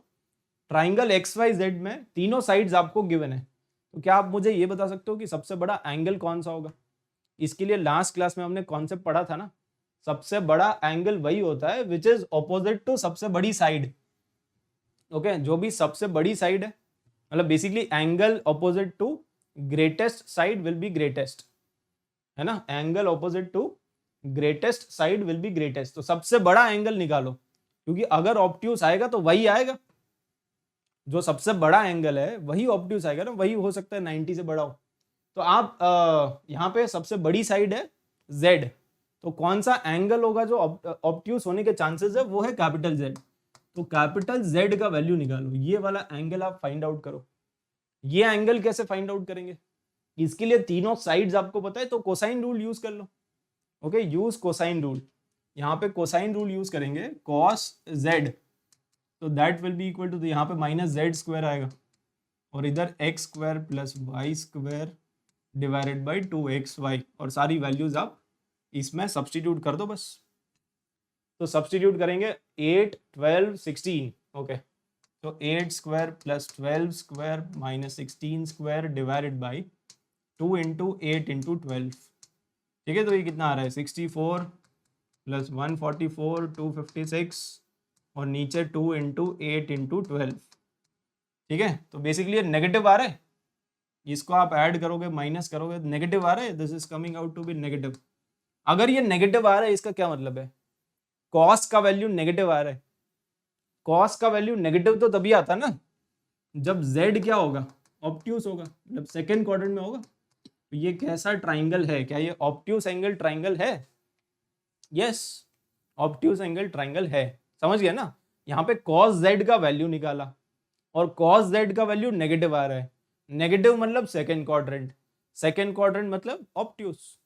ट्राइंगल XYZ में तीनों साइड्स आपको गिवन है, तो क्या आप मुझे ये बता सकते हो कि सबसे बड़ा एंगल कौन सा होगा? इसके लिए लास्ट क्लास में हमने कॉन्सेप्ट पढ़ा था ना, सबसे बड़ा एंगल वही होता है विच इज ऑपोजिट टू सबसे बड़ी साइड। ओके, जो भी सबसे बड़ी साइड है, मतलब basically angle opposite to greatest side will be greatest, है ना? Angle opposite to greatest side will be greatest, तो सबसे बड़ा एंगल निकालो, क्योंकि अगर ऑब्ट्यूस आएगा तो वही आएगा, जो सबसे बड़ा एंगल है वही ऑब्ट्यूस आएगा ना, वही हो सकता है 90 से बड़ा हो। तो आप यहाँ पे सबसे बड़ी साइड है Z, तो कौन सा एंगल होगा जो ऑब्ट्यूस होने के चांसेस है, वो है कैपिटल Z। तो कैपिटल Z का वैल्यू निकालो, ये वाला एंगल आप फाइंड आउट करो। ये एंगल कैसे फाइंड आउट करेंगे? इसके लिए तीनों साइड्स आपको पता है, तो कोसाइन रूल यूज कर लो। Okay, use cosine rule. यहाँ पे कोसाइन रूल यूज करेंगे, cos Z, तो that will be equal to, यहाँ पे -z² आएगा और इधर x² + y² divided by 2xy, और सारी वैल्यूज आप इसमें सब्सटीट्यूट कर दो बस। तो सब्सटीट्यूट करेंगे 8 12 16। ओके, तो 8² + 12² - 16² डिवाइडेड बाई 2 इंटू 8 इंटू 12। ठीक है, तो ये कितना आ रहा है 64 + 144 256, और नीचे 2 इंटू 8 इंटू 12। ठीक है, तो बेसिकली ये नेगेटिव आ रहा है, इसको आप ऐड करोगे माइनस करोगे नेगेटिव आ रहा है, this is coming out to be negative. अगर ये नेगेटिव आ रहा है इसका क्या मतलब है? कॉस का वैल्यू नेगेटिव आ रहा है। कॉस का वैल्यू नेगेटिव तो तभी आता है ना जब z क्या होगा, ऑब्ट्यूस होगा, मतलब सेकेंड क्वाड्रेंट में होगा। तो ये कैसा ट्राइंगल है? क्या ये ऑब्ट्यूस एंगल ट्राइंगल है? यस, ऑब्ट्यूस एंगल ट्राइंगल है। समझ गया ना? यहाँ पे cos z का वैल्यू निकाला और cos z का वैल्यू नेगेटिव आ रहा है। नेगेटिव मतलब सेकेंड क्वाड्रेंट मतलब ऑब्ट्यूस।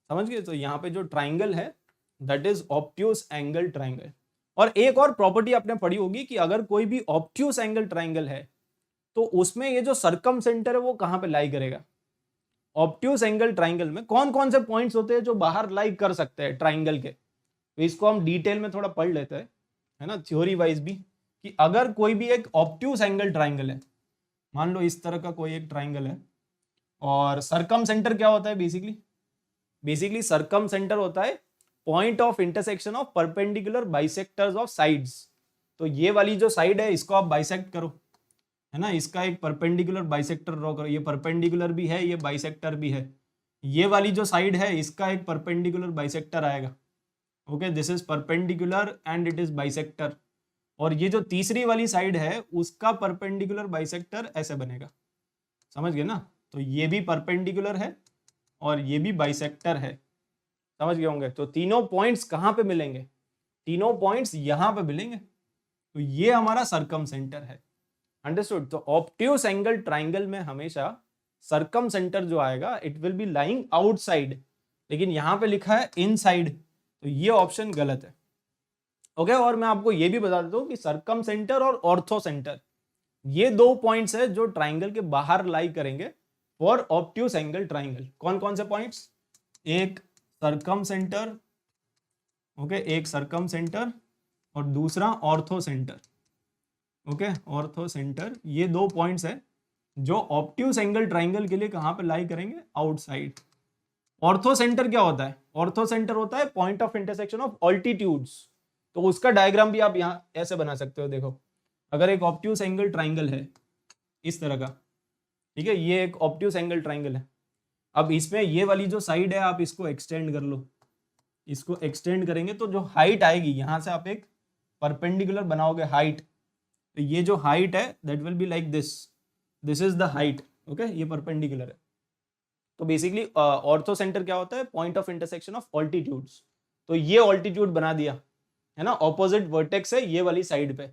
समझ गए? तो यहाँ पे जो ट्राइंगल है that is obtuse angle triangle. और एक और प्रॉपर्टी आपने पढ़ी होगी कि अगर कोई भी ऑब्ट्यूस एंगल ट्राइंगल है तो उसमें ये जो सर्कम सेंटर है वो कहाँ पे लाई करेगा? ऑब्ट्यूस एंगल ट्राइंगल में कौन कौन से पॉइंट्स होते हैं जो बाहर लाई कर सकते हैं ट्राइंगल के? तो इसको हम डिटेल में थोड़ा पढ़ लेते हैं, है ना, थ्योरी वाइज भी, कि अगर कोई भी एक ऑब्ट्यूस एंगल ट्राइंगल है, मान लो इस तरह का कोई एक ट्राइंगल है, और सर्कम सेंटर क्या होता है? बेसिकली सर्कम सेंटर होता है point of intersection of perpendicular bisectors of sides. तो ये वाली जो साइड है इसको आप बाइसेक्ट करो, है ना, इसका एक परपेंडिकुलर बाइसेक्टर ड्रॉ करो, ये परपेंडिकुलर भी है, ये बाइसेक्टर भी है। ये वाली जो साइड है इसका एक परपेंडिकुलर बाइसेक्टर आएगा। Okay, this is perpendicular and it is bisector. और ये जो तीसरी वाली साइड है उसका परपेंडिकुलर बाइसेक्टर ऐसे बनेगा, समझ गए ना। तो ये भी परपेंडिकुलर है और ये भी बाइसेक्टर है, समझ गए होंगे। तो तीनों पॉइंट्स कहाँ पे मिलेंगे, तीनों पॉइंट्स यहाँ पे मिलेंगे। तो ये हमारा सरकम सेंटर है, अंडरस्टूड। तो ऑब्ट्यूस एंगल ट्राइंगल में हमेशा सरकम सेंटर जो आएगा it will B lying outside, लेकिन यहां पे लिखा है इनसाइड, तो ये ऑप्शन गलत है। ओके, और मैं आपको ये भी बता देता हूं कि सरकम सेंटर और ऑर्थो सेंटर ये दो पॉइंट्स है जो ट्राइंगल के बाहर लाई करेंगे फॉर ऑब्ट्यूस एंगल ट्राइंगल। कौन कौन से पॉइंट्स, एक सरकम सेंटर, ओके, एक सरकम सेंटर और दूसरा ortho centre. Okay, ortho centre, ये दो पॉइंट्स है जो ऑब्ट्यूस एंगल ट्राइंगल के लिए कहां पे लाई करेंगे, आउटसाइड। ऑर्थो सेंटर क्या होता है, ऑर्थो सेंटर होता है point of intersection of altitudes. तो उसका डायग्राम भी आप यहां ऐसे बना सकते हो। देखो, अगर एक ऑब्ट्यूस एंगल ट्राइंगल है इस तरह का, ठीक है, ये एक ऑब्ट्यूस एंगल ट्राइंगल है। अब इसमें ये वाली जो साइड है आप इसको एक्सटेंड कर लो, इसको एक्सटेंड करेंगे तो जो हाइट आएगी, यहां से आप एक परपेंडिकुलर बनाओगे हाइट, तो ये जो हाइट है that will be like this is the height. Okay, ये परपेंडिकुलर है। तो बेसिकली ऑर्थो सेंटर क्या होता है, point of intersection of altitudes. तो ये ऑल्टीट्यूड बना दिया है ना, ऑपोजिट वर्टेक्स है ये वाली साइड पे,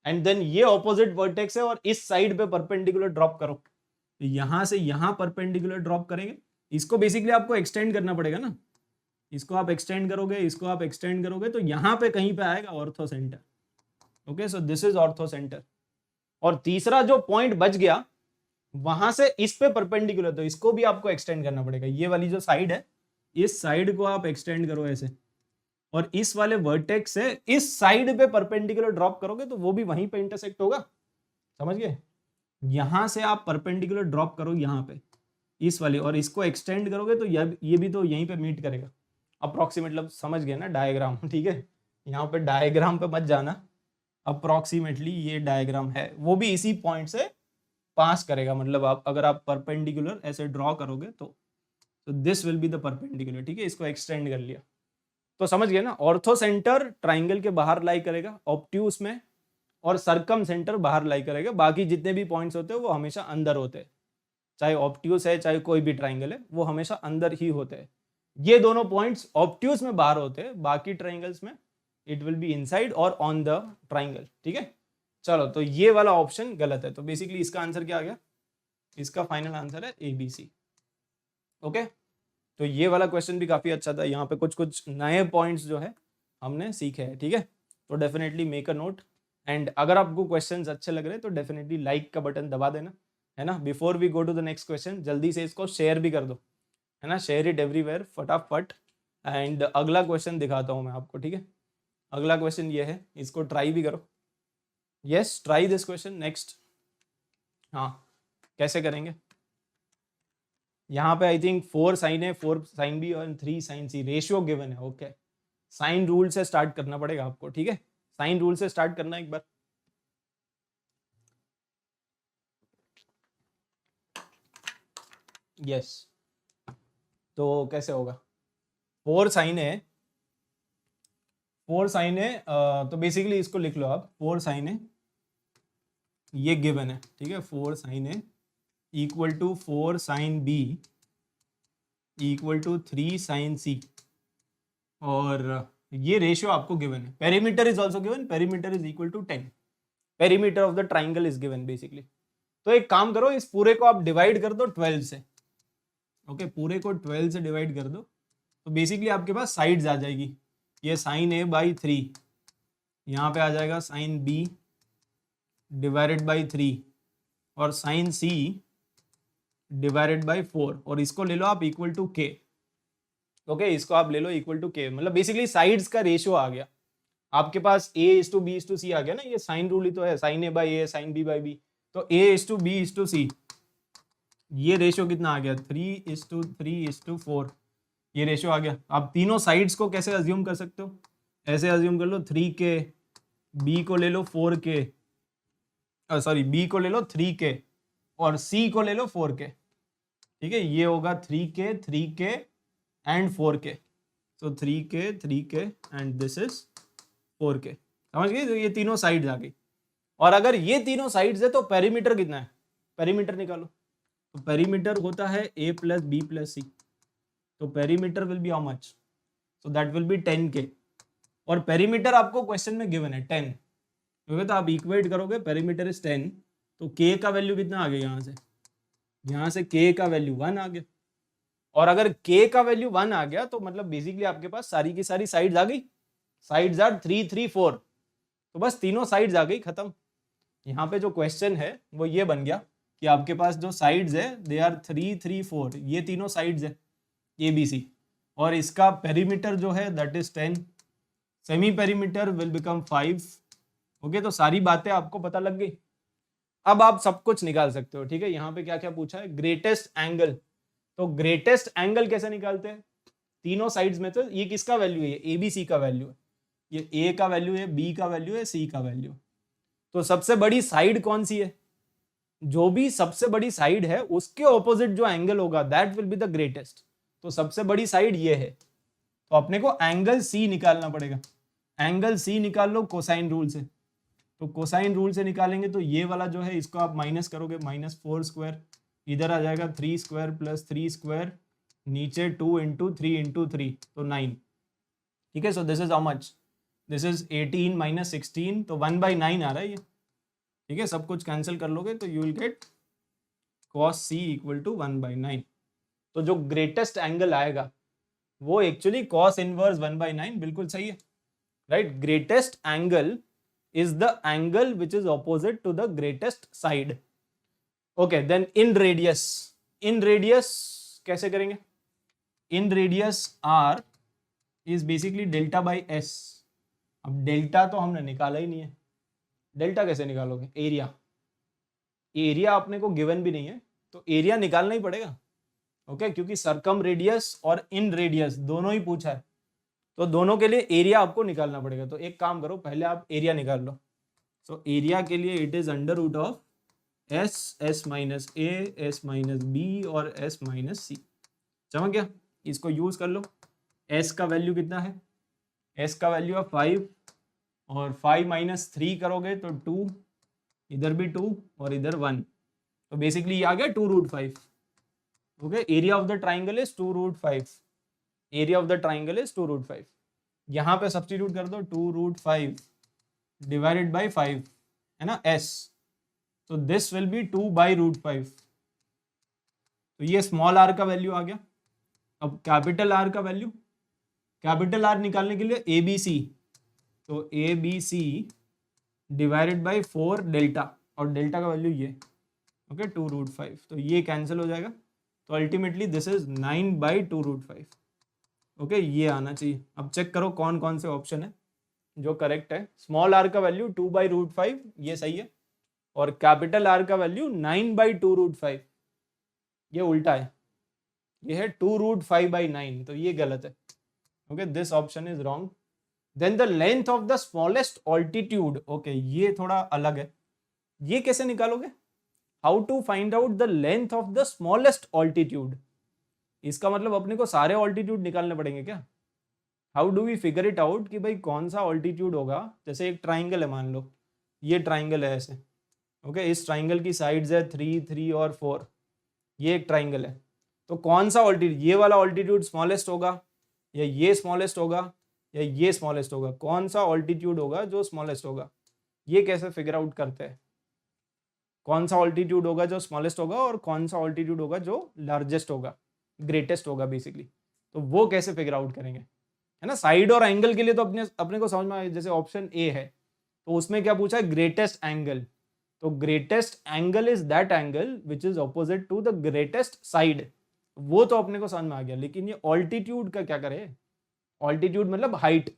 एंड देन ये ऑपोजिट वर्टेक्स है और इस साइड पे परपेंडिकुलर ड्रॉप करो। तो यहां से यहां परपेंडिकुलर ड्रॉप करेंगे, इसको बेसिकली आपको एक्सटेंड करना पड़ेगा ना, इसको आप एक्सटेंड करोगे, इसको आप एक्सटेंड करोगे, तो यहां पे कहीं पे आएगा ortho centre. Okay, so this is ortho centre. और तीसरा जो पॉइंट बच गया वहां से इस पे परपेंडिकुलर, तो इसको भी आपको एक्सटेंड करना पड़ेगा। ये वाली जो साइड है, इस साइड को आप एक्सटेंड करो ऐसे, और इस वाले वर्टेक्स से इस साइड पे परपेंडिकुलर ड्रॉप करोगे तो वो भी वहीं पे इंटरसेक्ट होगा, समझ गए। यहां से आप परपेंडिकुलर ड्रॉप करो यहाँ पे इस वाली, और इसको एक्सटेंड करोगे तो ये भी तो यहीं पे मीट करेगा अप्रोक्सीमेट, मतलब समझ गए ना डायग्राम, ठीक है। यहाँ पे डायग्राम पे मत जाना, अप्रोक्सीमेटली ये डायग्राम है, वो भी इसी पॉइंट से पास करेगा। मतलब आप अगर आप परपेंडिकुलर ऐसे ड्रॉ करोगे तो this will be the perpendicular, ठीक है। इसको एक्सटेंड कर लिया तो समझ गए ना। ऑर्थो सेंटर ट्राइंगल के बाहर लाई करेगा ऑब्ट्यूस में, और सरकम सेंटर बाहर लाई करेगा। बाकी जितने भी पॉइंट्स होते हैं वो हमेशा अंदर होते हैं, चाहे ऑब्ट्यूस है चाहे कोई भी ट्राइंगल है, वो हमेशा अंदर ही होते हैं। ये दोनों पॉइंट्स ऑब्ट्यूस में बाहर होते हैं, बाकी ट्राइंगल्स में इट विल बी इनसाइड और ऑन द ट्राइंगल, ठीक है। चलो, तो ये वाला ऑप्शन गलत है। तो बेसिकली इसका आंसर क्या आ गया, इसका फाइनल आंसर है ABC। ओके, तो ये वाला क्वेश्चन भी काफी अच्छा था। यहाँ पे कुछ कुछ नए पॉइंट्स जो है हमने सीखे हैं, ठीक है। तो definitely make a note, and अगर आपको क्वेश्चंस अच्छे लग रहे हैं तो डेफिनेटली लाइक का बटन दबा देना, है ना। Before we go to the next question, जल्दी से इसको शेयर भी कर दो, है ना, शेयर इट एवरीवेयर फटाफट। एंड अगला क्वेश्चन दिखाता हूँ मैं आपको, ठीक है। अगला क्वेश्चन ये है, इसको ट्राई भी करो। Yes, try this question. Next, हाँ, कैसे करेंगे। यहाँ पे आई थिंक 4 साइन है, 4 साइन बी और 3 साइन सी, रेशियो गिवन है। ओके, साइन रूल से स्टार्ट करना पड़ेगा आपको, ठीक है। साइन रूल से स्टार्ट करना एक बार। यस, तो कैसे होगा, 4 साइन है, 4 साइन है, तो बेसिकली इसको लिख लो आप, 4 साइन है, ये गिवन है, ठीक है। 4 साइन है equal to 4 sine B equal to 3 sine C, और ये रेशियो आपको गिवन है। Perimeter is also given, perimeter is equal to 10, perimeter of the triangle is given basically. तो एक काम करो, इस पूरे को आप डिवाइड कर दो 12 से। ओके, पूरे को 12 से डिवाइड कर दो, तो बेसिकली आपके पास साइड्स आ जाएगी। ये साइन A बाई 3, यहाँ पे आ जाएगा साइन B डिवाइडेड बाई 3, और साइन C डिवाइडेड बाई 4, और इसको ले लो आप इक्वल टू K। ओके, इसको आप ले लो इक्वल टू K, मतलब बेसिकली साइड्स का रेशियो आ गया आपके पास, A:B:C आ गया ना। ये साइन रूल ही तो है, sine A by A, sine B by B, तो A:B:C, ये रेशियो कितना आ गया, 3:3:4, ये रेशियो आ गया। आप तीनों साइड्स को कैसे अज्यूम कर सकते हो, ऐसे अज्यूम कर लो 3K, B को ले लो 4K, सॉरी B को ले लो 3K और C को ले लो 4K, ठीक है। ये होगा 3K 3K एंड 4K, तो 3K 3K and this is 4K। समझ गए? तो ये तीनों साइड्स आ गई। और अगर ये तीनों साइड्स है तो पेरीमीटर कितना है, पेरीमीटर निकालो। तो पेरीमीटर होता है a प्लस बी प्लस सी, तो perimeter will be how much, so that will B 10K। और पेरीमीटर आपको क्वेश्चन में गिवन है 10, क्योंकि तो आप इक्वेट करोगे पेरीमीटर इज 10, तो k का वैल्यू कितना आ गया, यहाँ से k का वैल्यू 1 आ गया। और अगर k का वैल्यू 1 आ गया तो मतलब बेसिकली आपके पास सारी की सारी साइड्स आ गई, साइड्स आर 3 3 4, तो बस तीनों साइड्स आ गई, खत्म। यहाँ पे जो क्वेश्चन है वो ये बन गया कि आपके पास जो साइड्स है दे आर 3 3 4, ये तीनों साइड्स है ए बी सी, और इसका पेरीमीटर जो है that is 10, semi perimeter will become 5। Okay, तो सारी बातें आपको पता लग गई। अब आप सब कुछ निकाल सकते हो, ठीक है। यहाँ पे क्या क्या पूछा है, ग्रेटेस्ट एंगल, तो ग्रेटेस्ट एंगल कैसे निकालते हैं, तीनों साइड्स में, तो ये किसका वैल्यू है, ए बी सी का वैल्यू है, ये ए का वैल्यू है, बी का वैल्यू है, सी का वैल्यू। तो सबसे बड़ी साइड कौन सी है, जो भी सबसे बड़ी साइड है उसके ऑपोजिट जो एंगल होगा that will be the greatest. तो सबसे बड़ी साइड ये है, तो अपने को एंगल सी निकालना पड़ेगा। एंगल सी निकाल लो कोसाइन रूल से, तो कोसाइन रूल से निकालेंगे तो ये वाला जो है इसको आप माइनस करोगे, -4 स्क्वायर, इधर आ जाएगा 3 स्क्वायर प्लस 3 स्क्वायर, नीचे 2 इंटू 3 इंटू 3, तो 9। ठीक है, सो this is how much, this is 18 minus 16, तो 1/9 आ रहा है ये। ठीक है, सब कुछ कैंसिल कर लोगे तो you will get cos c equal to 1/9। तो जो ग्रेटेस्ट एंगल आएगा वो एक्चुअली cos इनवर्स 1/9, बिल्कुल सही है, right. Greatest angle is the angle which is opposite to the greatest side. Okay, then in radius, in radius कैसे करेंगे, in radius r is basically delta by s। अब डेल्टा तो हमने निकाला ही नहीं है, डेल्टा कैसे निकालोगे, एरिया, एरिया अपने को गिवन भी नहीं है, तो एरिया निकालना ही पड़ेगा। ओके, क्योंकि सरकम रेडियस और इन रेडियस दोनों ही पूछा है, तो दोनों के लिए एरिया आपको निकालना पड़ेगा। तो एक काम करो, पहले आप एरिया निकाल लो। सो एरिया के लिए it is under root of S, S minus A, S minus B और एस माइनस सी। समझ गया, इसको यूज कर लो। एस का वैल्यू कितना है, एस का वैल्यू है 5, और 5 माइनस 3 करोगे तो 2, इधर भी 2 और इधर 1, तो बेसिकली ये आ गया 2√5। Okay, area of the triangle is 2√5, area of the triangle is 2√5। यहाँ पे सब्सटीट्यूट कर दो, 2√5 डिवाइडेड बाई 5 है ना s, तो दिस विल बी 2/√5। तो ये स्मॉल r का वैल्यू आ गया। अब कैपिटल R का वैल्यू, कैपिटल R निकालने के लिए ABC, तो ABC डिवाइडेड बाई 4 डेल्टा, और डेल्टा का वैल्यू ये, ओके 2√5, तो ये कैंसिल हो जाएगा, तो अल्टीमेटली दिस इज 9/2√5। ओके, ये आना चाहिए। अब चेक करो कौन कौन से ऑप्शन है जो करेक्ट है। स्मॉल r का वैल्यू 2/√5, ये सही है, और कैपिटल R का वैल्यू 9/2√5, ये उल्टा है, ये है 2√5/9, तो ये गलत है। Okay, this option is wrong. Then the length of the smallest altitude, okay ये थोड़ा अलग है, ये कैसे निकालोगे, how to find out the length of the smallest altitude, इसका मतलब अपने को सारे ऑल्टीट्यूड निकालने पड़ेंगे क्या। How do we figure it out कि भाई कौन सा ऑल्टीट्यूड होगा। जैसे एक ट्राइंगल है, मान लो ये ट्राइंगल है ऐसे, ओके, इस ट्राइंगल की साइड्स है 3 3 और 4, ये एक ट्राइंगल है, तो कौन सा ऑल्टीट्यूड, ये वाला ऑल्टीट्यूड स्मॉलेस्ट होगा, या ये स्मॉलेस्ट होगा, या ये स्मॉलेस्ट होगा, कौन सा ऑल्टीट्यूड होगा जो स्मॉलेस्ट होगा, ये कैसे फिगर आउट करते हैं, कौन सा ऑल्टीट्यूड होगा जो स्मॉलेस्ट होगा और कौन सा ऑल्टीट्यूड होगा जो लार्जेस्ट होगा, ग्रेटेस्ट होगा बेसिकली, तो वो कैसे फिगर आउट करेंगे, है ना। साइड और एंगल के लिए तो अपने को समझ में आया, जैसे ऑप्शन ए है तो उसमें क्या पूछा है, ग्रेटेस्ट एंगल, तो greatest angle is that angle which is opposite to the greatest side, वो तो अपने को समझ में आ गया। लेकिन ये ऑल्टीट्यूड का क्या करे, ऑल्टीट्यूड मतलब हाइट,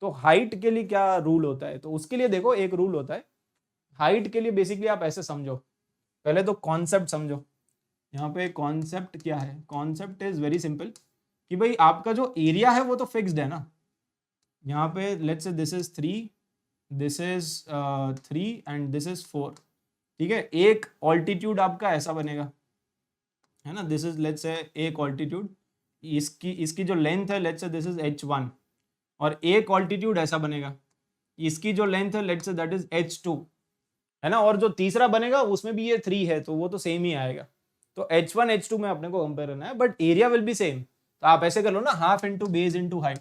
तो हाइट के लिए क्या रूल होता है, तो उसके लिए देखो एक रूल होता है हाइट के लिए। बेसिकली आप ऐसे समझो, पहले तो कॉन्सेप्ट समझो। यहाँ पे कॉन्सेप्ट क्या है, कॉन्सेप्ट इज वेरी सिंपल कि भाई आपका जो एरिया है वो तो फिक्स्ड है ना। यहाँ पे let's say this is 3, this is 3 and this is 4, ठीक है। एक ऑल्टीट्यूड आपका ऐसा बनेगा, है ना, दिस इज लेट्स से एक ऑल्टीट्यूड, इसकी जो लेंथ है let's say this is h1, और एक ऑल्टीट्यूड ऐसा बनेगा, इसकी जो लेंथ है let's say that is h2, है ना, और जो तीसरा बनेगा उसमें भी ये 3 है, तो वो तो सेम ही आएगा। तो h1 h2 में अपने को कंपेयर करना है, but area will be same. तो आप ऐसे कर लो ना, half into base into height,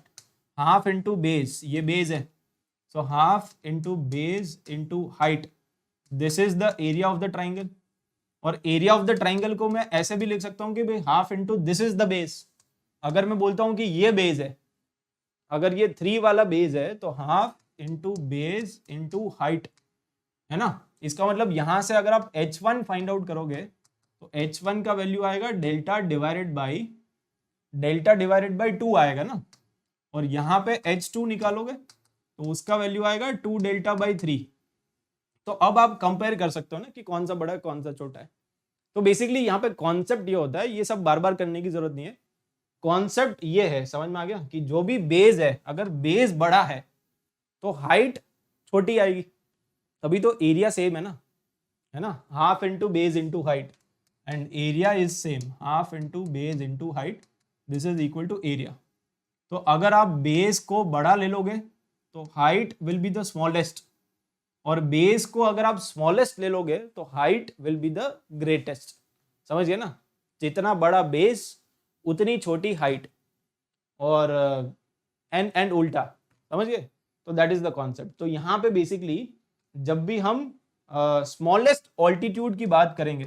half into base, ये बेस है, so half into base into height, this is the area of the triangle. और एरिया ऑफ द ट्राइंगल को मैं ऐसे भी लिख सकता हूं कि भाई half into this is the base. अगर मैं बोलता हूं कि ये बेस है, अगर ये 3 वाला बेस है, तो half into base into height, है ना। इसका मतलब यहां से अगर आप h1 फाइंड आउट करोगे तो h1 का वैल्यू आएगा डेल्टा डिवाइडेड बाई 2 आएगा ना, और यहां पे h2 निकालोगे तो उसका वैल्यू आएगा 2 डेल्टा बाई 3। तो अब आप कंपेयर कर सकते हो ना कि कौन सा बड़ा है कौन सा छोटा है। तो बेसिकली यहाँ पे कॉन्सेप्ट ये होता है, ये सब बार बार करने की जरूरत नहीं है। कॉन्सेप्ट ये है, समझ में आ गया, कि जो भी बेस है, अगर बेस बड़ा है तो हाइट छोटी आएगी, तभी तो एरिया सेम है ना, half into base into height, and area is same, half into base into height, this is equal to area. तो अगर आप बेस को बड़ा ले लोगे तो height will be the smallest, और बेस को अगर आप स्मॉलेस्ट ले लोगे तो height will be the greatest. समझ गए ना, जितना बड़ा बेस उतनी छोटी हाइट, और एंड उल्टा, समझ गए। तो दैट इज द कॉन्सेप्ट। तो यहाँ पे बेसिकली जब भी हम स्मॉलेस्ट ऑल्टीट्यूड की बात करेंगे,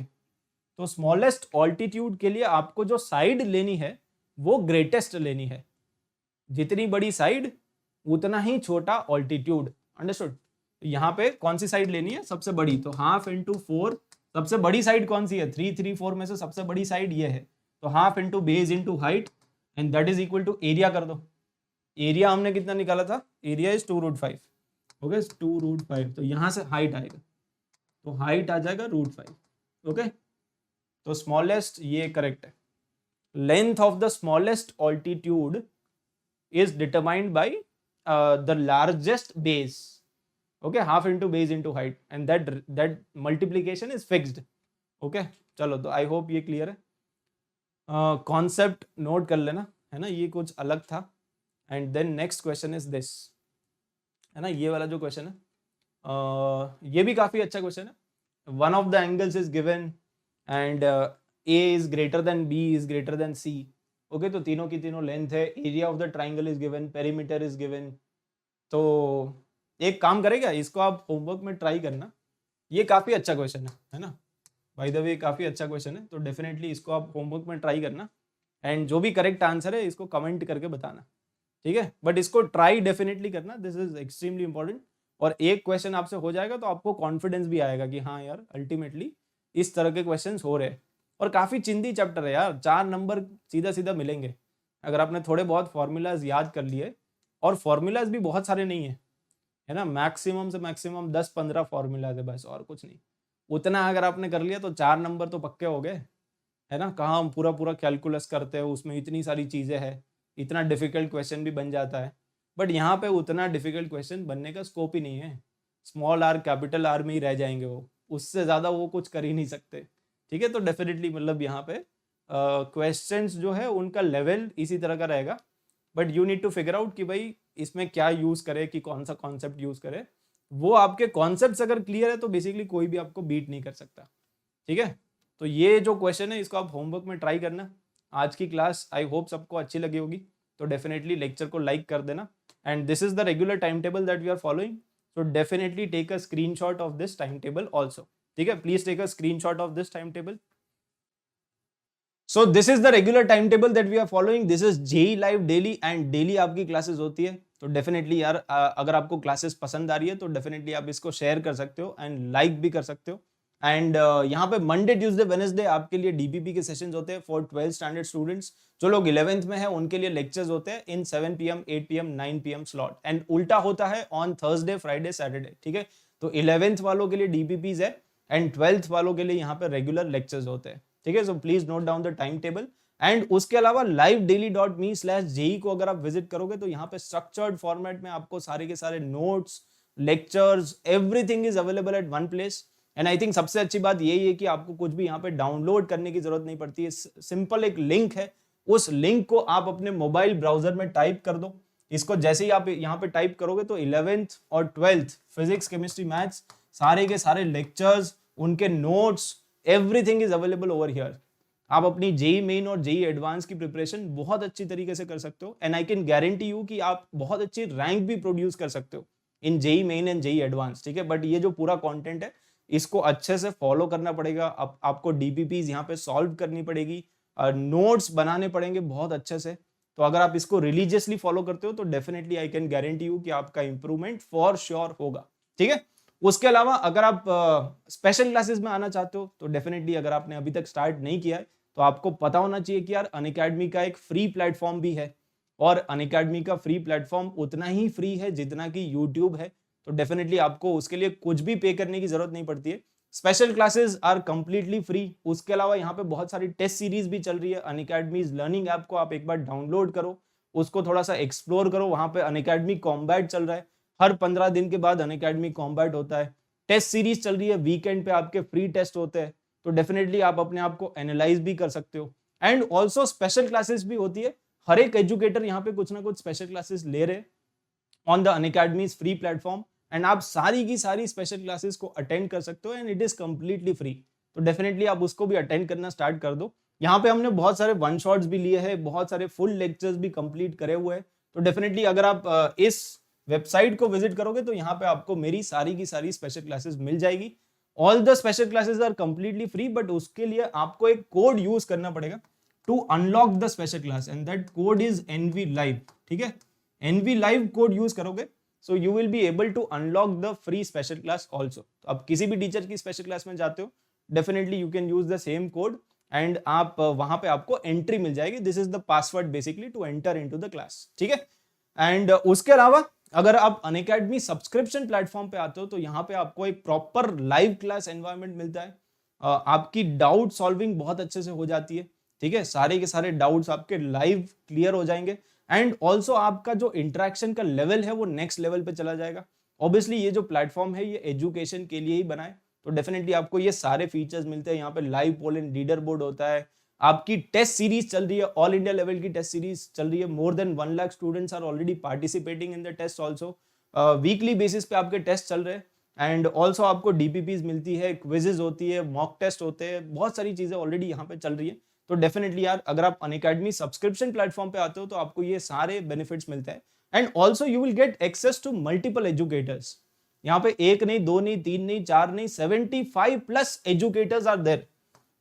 तो स्मॉलेस्ट ऑल्टीट्यूड के लिए आपको जो साइड लेनी है वो ग्रेटेस्ट लेनी है। जितनी बड़ी साइड उतना ही छोटा ऑल्टीट्यूड, अंडरस्टूड। यहाँ पे कौन सी साइड लेनी है, सबसे बड़ी, तो हाफ इंटू 4, सबसे बड़ी साइड कौन सी है, 3 3 4 में से सबसे बड़ी साइड ये है, तो half into base into height, and that is equal to area कर दो। एरिया हमने कितना निकाला था, एरिया इज 2√5, ओके 2√5, तो यहाँ से हाइट आएगा, तो हाइट आ जाएगा √5, ओके। तो स्मॉलेस्ट ये करेक्ट है। Length of the smallest altitude is determined by the largest base, okay, half into base into height, and that multiplication is fixed, okay। चलो, तो आई होप ये क्लियर है। कॉन्सेप्ट नोट कर लेना, है ना, ये कुछ अलग था। And then next question is this, है ना, ये वाला जो क्वेश्चन है ये भी काफी अच्छा क्वेश्चन है। One of the angles is given and A is greater than B is greater than C, okay. तो तीनों की तीनों लेंथ है, area of the triangle is given, perimeter is given. तो एक काम करेगा, इसको आप होमवर्क में ट्राई करना, ये काफी अच्छा क्वेश्चन है ना, बाय द वे काफी अच्छा क्वेश्चन है। तो डेफिनेटली इसको आप होमवर्क में ट्राई करना, एंड जो भी करेक्ट आंसर है इसको कमेंट करके बताना, ठीक है। बट इसको ट्राई डेफिनेटली करना, दिस इज एक्सट्रीमली इंपॉर्टेंट। और एक क्वेश्चन आपसे हो जाएगा तो आपको कॉन्फिडेंस भी आएगा कि हाँ यार, अल्टीमेटली इस तरह के क्वेश्चन हो रहे हैं। और काफी चिंदी चैप्टर है यार, 4 नंबर सीधा सीधा मिलेंगे अगर आपने थोड़े बहुत फॉर्मूलाज याद कर लिए, और फॉर्मूलाज भी बहुत सारे नहीं है ना, मैक्सिमम से मैक्सिमम 10-15 फॉर्मूलाज है बस, और कुछ नहीं। उतना अगर आपने कर लिया तो 4 नंबर तो पक्के हो गए, है ना। कहाँ हम पूरा पूरा कैलकुलस करते हैं, उसमें इतनी सारी चीजें हैं, इतना डिफिकल्ट क्वेश्चन भी बन जाता है। बट यहाँ पे उतना डिफिकल्ट क्वेश्चन बनने का स्कोप ही नहीं है, स्मॉल आर कैपिटल आर में ही रह जाएंगे वो, उससे ज्यादा वो कुछ कर ही नहीं सकते, ठीक है। तो डेफिनेटली मतलब यहाँ पे क्वेश्चंस जो है उनका लेवल इसी तरह का रहेगा, but you need to figure out कि भाई इसमें क्या यूज करे, कि कौन सा कॉन्सेप्ट यूज करे। वो आपके कॉन्सेप्ट्स अगर क्लियर है तो बेसिकली कोई भी आपको बीट नहीं कर सकता, ठीक है। तो ये जो क्वेश्चन है इसको आप होमवर्क में ट्राई करना। आज की क्लास आई होप सबको अच्छी लगी होगी, तो डेफिनेटली लेक्चर को लाइक कर देना, and this is the regular time table that we are following, so definitely take a screenshot of this time table also, ठीक है। Please take a screenshot of this time table. So this is the regular timetable that we are following. This is JEE Live Daily and daily आपकी क्लासेस होती है। तो डेफिनेटली यार अगर आपको क्लासेस पसंद आ रही है तो डेफिनेटली आप इसको शेयर कर सकते हो एंड लाइक भी कर सकते हो। एंड यहाँ पे मंडे ट्यूसडे वेडनेसडे आपके लिए डीपीपी के सेशंस होते हैं फॉर 12th स्टैंडर्ड स्टूडेंट्स। जो लोग 11th में है उनके लिए लेक्चर्स होते हैं इन 7 PM 8 PM 9 PM slot, and उल्टा होता है ऑन थर्सडे फ्राइडे सैटरडे, ठीक है। तो 11th वालों के लिए डीपीपीज है एंड 12th वालों के लिए यहाँ पे रेगुलर लेक्चर्स होते हैं, ठीक है। So please note down the time table. And उसके अलावा livedaily.me/JEE को अगर आप विजिट करोगे तो यहाँ पे स्ट्रक्चर्ड फॉर्मेट में आपको सारे के सारे notes, lectures, everything is available at one place. And I think सबसे अच्छी बात यही है कि आपको कुछ भी यहाँ पे डाउनलोड करने की जरूरत नहीं पड़ती है। सिंपल एक लिंक है, उस लिंक को आप अपने मोबाइल ब्राउजर में टाइप कर दो इसको जैसे ही आप यहाँ पे टाइप करोगे तो 11th और 12th फिजिक्स केमिस्ट्री मैथ्स सारे के सारे लेक्चर्स, उनके notes, everything is available over here. आप अपनी जेई मेन और जेई एडवांस की प्रिपरेशन बहुत अच्छी तरीके से कर सकते हो, and I can guarantee you कि आप बहुत अच्छी रैंक भी प्रोड्यूस कर सकते हो in JEE Main and JEE Advanced, ठीक है। बट ये जो पूरा कंटेंट है इसको अच्छे से फॉलो करना पड़ेगा, आपको डीपीपीज यहाँ पे सॉल्व करनी पड़ेगी, नोट्स बनाने पड़ेंगे बहुत अच्छे से। तो अगर आप इसको रिलीजियसली फॉलो करते हो तो definitely I can guarantee you कि आपका इंप्रूवमेंट फॉर श्योर होगा, ठीक है। उसके अलावा अगर आप स्पेशल क्लासेस में आना चाहते हो तो डेफिनेटली अगर आपने अभी तक स्टार्ट नहीं किया है तो आपको पता होना चाहिए कि यार अनअकैडमी का एक फ्री प्लेटफॉर्म भी है, और अनअकैडमी का फ्री प्लेटफॉर्म उतना ही फ्री है जितना कि यूट्यूब है। तो डेफिनेटली आपको उसके लिए कुछ भी पे करने की जरूरत नहीं पड़ती है। Special classes are completely free. उसके अलावा यहाँ पे बहुत सारी टेस्ट सीरीज भी चल रही है। अनअकैडमीज लर्निंग ऐप को आप एक बार डाउनलोड करो, उसको थोड़ा सा एक्सप्लोर करो। वहां पे अनअकैडमी कॉम्बैट चल रहा है, हर 15 दिन के बाद अनअकैडमी कॉम्बैट होता है। टेस्ट सीरीज चल रही है, वीकेंड पे आपके फ्री टेस्ट होते हैं। तो डेफिनेटली आप अपने आप को एनालाइज भी कर सकते हो। एंड ऑल्सो स्पेशल क्लासेस भी होती है, हर एक एजुकेटर यहाँ पे कुछ ना कुछ स्पेशल क्लासेस ले रहे on the Unacademy's free platform, and आप सारी की सारी स्पेशल क्लासेस को अटेंड कर सकते हो, and it is completely free. तो डेफिनेटली आप उसको भी अटेंड करना स्टार्ट कर दो। यहाँ पे हमने बहुत सारे वन शॉट्स भी लिए हैं, बहुत सारे फुल लेक्चर्स भी कंप्लीट करे हुए हैं। तो डेफिनेटली अगर आप इस वेबसाइट को विजिट करोगे तो यहाँ पे आपको मेरी सारी की सारी स्पेशल क्लासेस मिल जाएगी। All the special classes are completely free, but उसके लिए आपको एक कोड यूज करना पड़ेगा to unlock the special class, and that code is NV live, ठीक है। एनवी लाइव कोड यूज करोगे so you will be able to unlock the free special class also. तो आप किसी भी टीचर की स्पेशल क्लास में जाते हो, definitely you can use the same code, and आप वहां पे आपको एंट्री मिल जाएगी। This is the password basically to enter into the class, ठीक है। एंड उसके अलावा अगर आप अनअकैडमी सब्सक्रिप्शन प्लेटफॉर्म पे आते हो तो यहाँ पे आपको एक प्रॉपर लाइव क्लास एनवायरनमेंट मिलता है। आपकी डाउट सॉल्विंग बहुत अच्छे से हो जाती है, ठीक है। सारे के सारे डाउट्स आपके लाइव क्लियर हो जाएंगे, एंड ऑल्सो आपका जो इंटरेक्शन का लेवल है वो नेक्स्ट लेवल पे चला जाएगा। ऑब्वियसली ये जो प्लेटफॉर्म है ये एजुकेशन के लिए ही बना है, तो डेफिनेटली आपको ये सारे फीचर्स मिलते हैं। यहाँ पे live poll and leader board होता है, आपकी टेस्ट सीरीज चल रही है, ऑल इंडिया लेवल की टेस्ट सीरीज चल रही है। More than 1 lakh students are already participating in the test also. Weekly basis पे आपके टेस्ट चल रहे हैं, एंड ऑल्सो आपको डीपीपीज मिलती है, क्विजेज होती है, मॉक टेस्ट होते हैं, बहुत सारी चीजें ऑलरेडी यहाँ पे चल रही है। तो डेफिनेटली यार अगर आप अनअकैडमी सब्सक्रिप्शन प्लेटफॉर्म पे आते हो तो आपको ये सारे बेनिफिट्स मिलते हैं, and also you will get access to multiple educators. यहाँ पे एक नहीं, दो नहीं, तीन नहीं, चार नहीं, 75 plus educators are there.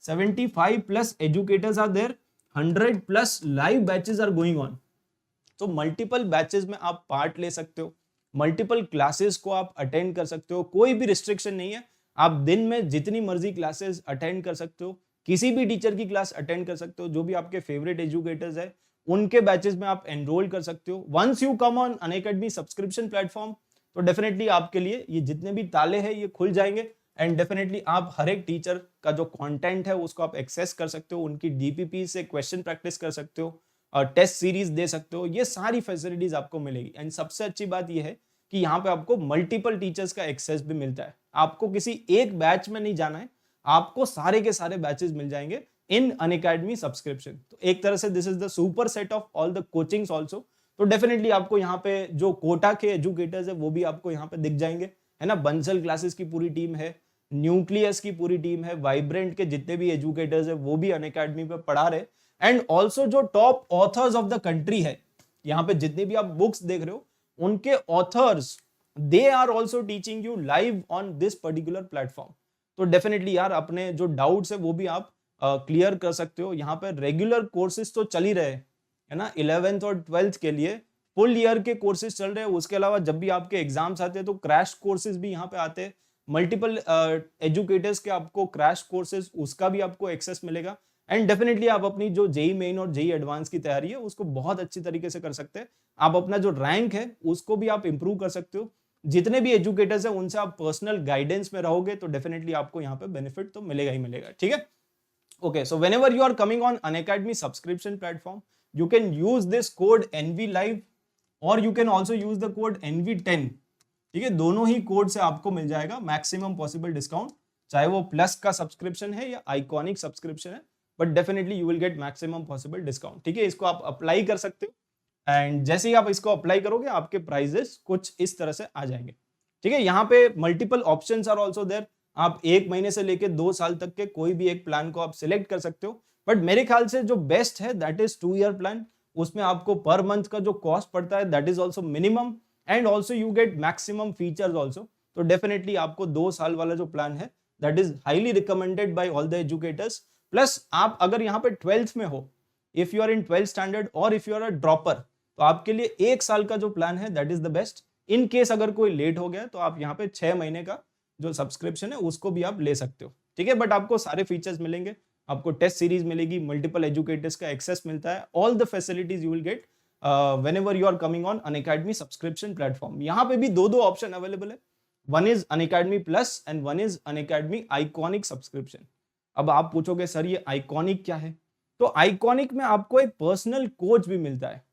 75 plus educators are there, 100 plus live batches are going on. तो मल्टीपल बैचेस में आप पार्ट ले सकते हो, मल्टीपल क्लासेस को आप अटेंड कर सकते हो, कोई भी रिस्ट्रिक्शन नहीं है। आप दिन में जितनी मर्जी क्लासेस अटेंड कर सकते हो, किसी भी टीचर की क्लास अटेंड कर सकते हो, जो भी आपके फेवरेट एजुकेटर्स है उनके बैचेस में आप एनरोल कर सकते हो। Once you come on Unacademy subscription platform तो डेफिनेटली आपके लिए ये जितने भी ताले हैं ये खुल जाएंगे, एंड डेफिनेटली आप हर एक टीचर का जो कंटेंट है उसको आप एक्सेस कर सकते हो, उनकी डीपीपी से क्वेश्चन प्रैक्टिस कर सकते हो, टेस्ट सीरीज दे सकते हो। ये सारी फैसिलिटीज आपको मिलेगी, एंड सबसे अच्छी बात ये है कि यहाँ पे आपको मल्टीपल टीचर्स का एक्सेस भी मिलता है। आपको किसी एक बैच में नहीं जाना है, आपको सारे के सारे बैचेस मिल जाएंगे इन अनअकैडमी सब्सक्रिप्शन। तो एक तरह से this is the super set of all the coachings also. तो डेफिनेटली आपको यहाँ पे जो कोटा के एजुकेटर्स है वो भी आपको यहाँ पे दिख जाएंगे, है ना। बंसल क्लासेस की पूरी टीम है, न्यूक्लियस की पूरी टीम है, वाइब्रेंट के जितने भी एजुकेटर्स है वो भी अनअकैडमी पे पढ़ा रहे, एंड ऑल्सो जो top authors of the country है, यहाँ पे जितने भी आप बुक्स देख रहे हो उनके authors they are also teaching you live on this particular platform. तो डेफिनेटली यार अपने जो डाउट्स है वो भी आप क्लियर कर सकते हो। यहाँ पे रेगुलर कोर्सेज तो चल ही रहे है ना, 11th और 12th के लिए फुल ईयर के कोर्सेज चल रहे हैं। उसके अलावा जब भी आपके एग्जाम्स आते हैं तो क्रैश कोर्सेज भी यहाँ पे आते हैं, मल्टीपल एजुकेटर्स के आपको क्रैश कोर्सेज उसका भी आपको एक्सेस मिलेगा, एंड डेफिनेटली आप अपनी जो जेई मेन और जेई एडवांस की तैयारी है उसको बहुत अच्छी तरीके से कर सकते हैं। आप अपना जो रैंक है उसको भी आप इंप्रूव कर सकते हो। जितने भी एजुकेटर्स हैं उनसे आप पर्सनल गाइडेंस में रहोगे तो डेफिनेटली आपको यहाँ पे बेनिफिट तो मिलेगा ही मिलेगा, ठीक है। Okay, so whenever you are coming on Unacademy subscription platform, you can use this code NVLive or you can also use the code NV10, ठीक है। दोनों ही कोड से आपको मिल जाएगा मैक्सिमम पॉसिबल डिस्काउंट, चाहे वो प्लस का सब्सक्रिप्शन है या आइकॉनिक सब्सक्रिप्शन है, but definitely you will get maximum possible discount, ठीक है। इसको आप अप्लाई कर सकते हो, एंड जैसे ही आप इसको अप्लाई करोगे आपके प्राइजेस कुछ इस तरह से आ जाएंगे। ठीक है, यहाँ पे multiple options are also there. आप 1 महीने से लेके 2 साल तक के कोई भी एक प्लान को आप सिलेक्ट कर सकते हो, बट मेरे ख्याल से जो बेस्ट है दैट इज 2 ईयर प्लान। उसमें आपको पर मंथ का जो कॉस्ट पड़ता है that is also minimum, and also you get maximum features also. तो डेफिनेटली आपको 2 साल वाला जो प्लान है that is highly recommended by all the educators. Plus आप अगर यहाँ पे 12th में हो, if you are in 12th standard और if you are a dropper, तो आपके लिए 1 साल का जो प्लान है that is the best. In case अगर कोई लेट हो गया तो आप यहाँ पे 6 महीने का जो सब्सक्रिप्शन है उसको भी आप ले सकते हो। ठीक है, बट आपको सारे फीचर्स मिलेंगे, आपको टेस्ट सीरीज मिलेगी, मल्टीपल एजुकेटर्स का एक्सेस मिलता है, all the facilities you will gate whenever you are coming on Unacademy subscription platform। यहाँ पे भी दो ऑप्शन अवेलेबल है, one is Unacademy plus and one is Unacademy iconic subscription. अब आप पूछोगे सर ये आइकॉनिक क्या है? तो आइकॉनिक में आपको एक पर्सनल कोच भी मिलता है।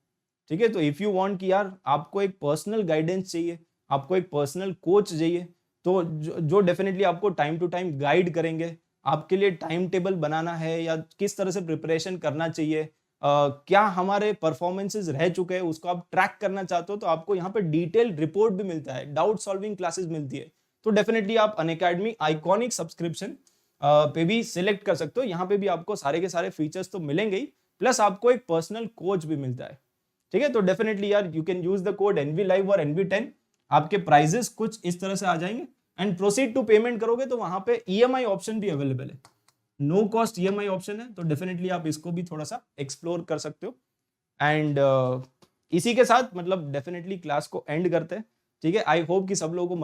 ठीक है, तो इफ यू वांट कि यार आपको एक पर्सनल गाइडेंस चाहिए, आपको एक पर्सनल कोच चाहिए, तो जो डेफिनेटली आपको टाइम टू टाइम गाइड करेंगे, आपके लिए टाइम टेबल बनाना है या किस तरह से प्रिपरेशन करना चाहिए, क्या हमारे परफॉर्मेंसेस रह चुके हैं उसको आप ट्रैक करना चाहते हो, तो आपको यहाँ पे डिटेल रिपोर्ट भी मिलता है, डाउट सॉल्विंग क्लासेस मिलती है। तो डेफिनेटली आप अनअकैडमी आइकॉनिक सब्सक्रिप्शन पे भी सिलेक्ट कर सकते हो। यहाँ पे भी आपको सारे के सारे फीचर्स तो मिलेंगे ही, प्लस आपको एक पर्सनल कोच भी मिलता है। ठीक है, तो डेफिनेटली यार you can use the code NV Live और NV10। आपके प्राइजेस कुछ इस तरह से आ जाएंगे, एंड प्रोसीड टू पेमेंट करोगे तो वहां पे EMI ऑप्शन भी अवेलेबल है, नो कॉस्ट EMI ऑप्शन है, तो डेफिनेटली आप इसको भी थोड़ा सा एक्सप्लोर कर सकते हो। एंड इसी के साथ मतलब डेफिनेटली क्लास को एंड करते हैं। ठीक है, आई होप कि सब लोगों को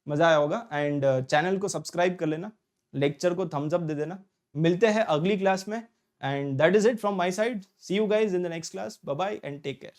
मजा आया होगा, एंड चैनल को सब्सक्राइब कर लेना, लेक्चर को थम्स अप दे देना। मिलते हैं अगली क्लास में, and that is it from my side. See you guys in the next class, bye bye and take care.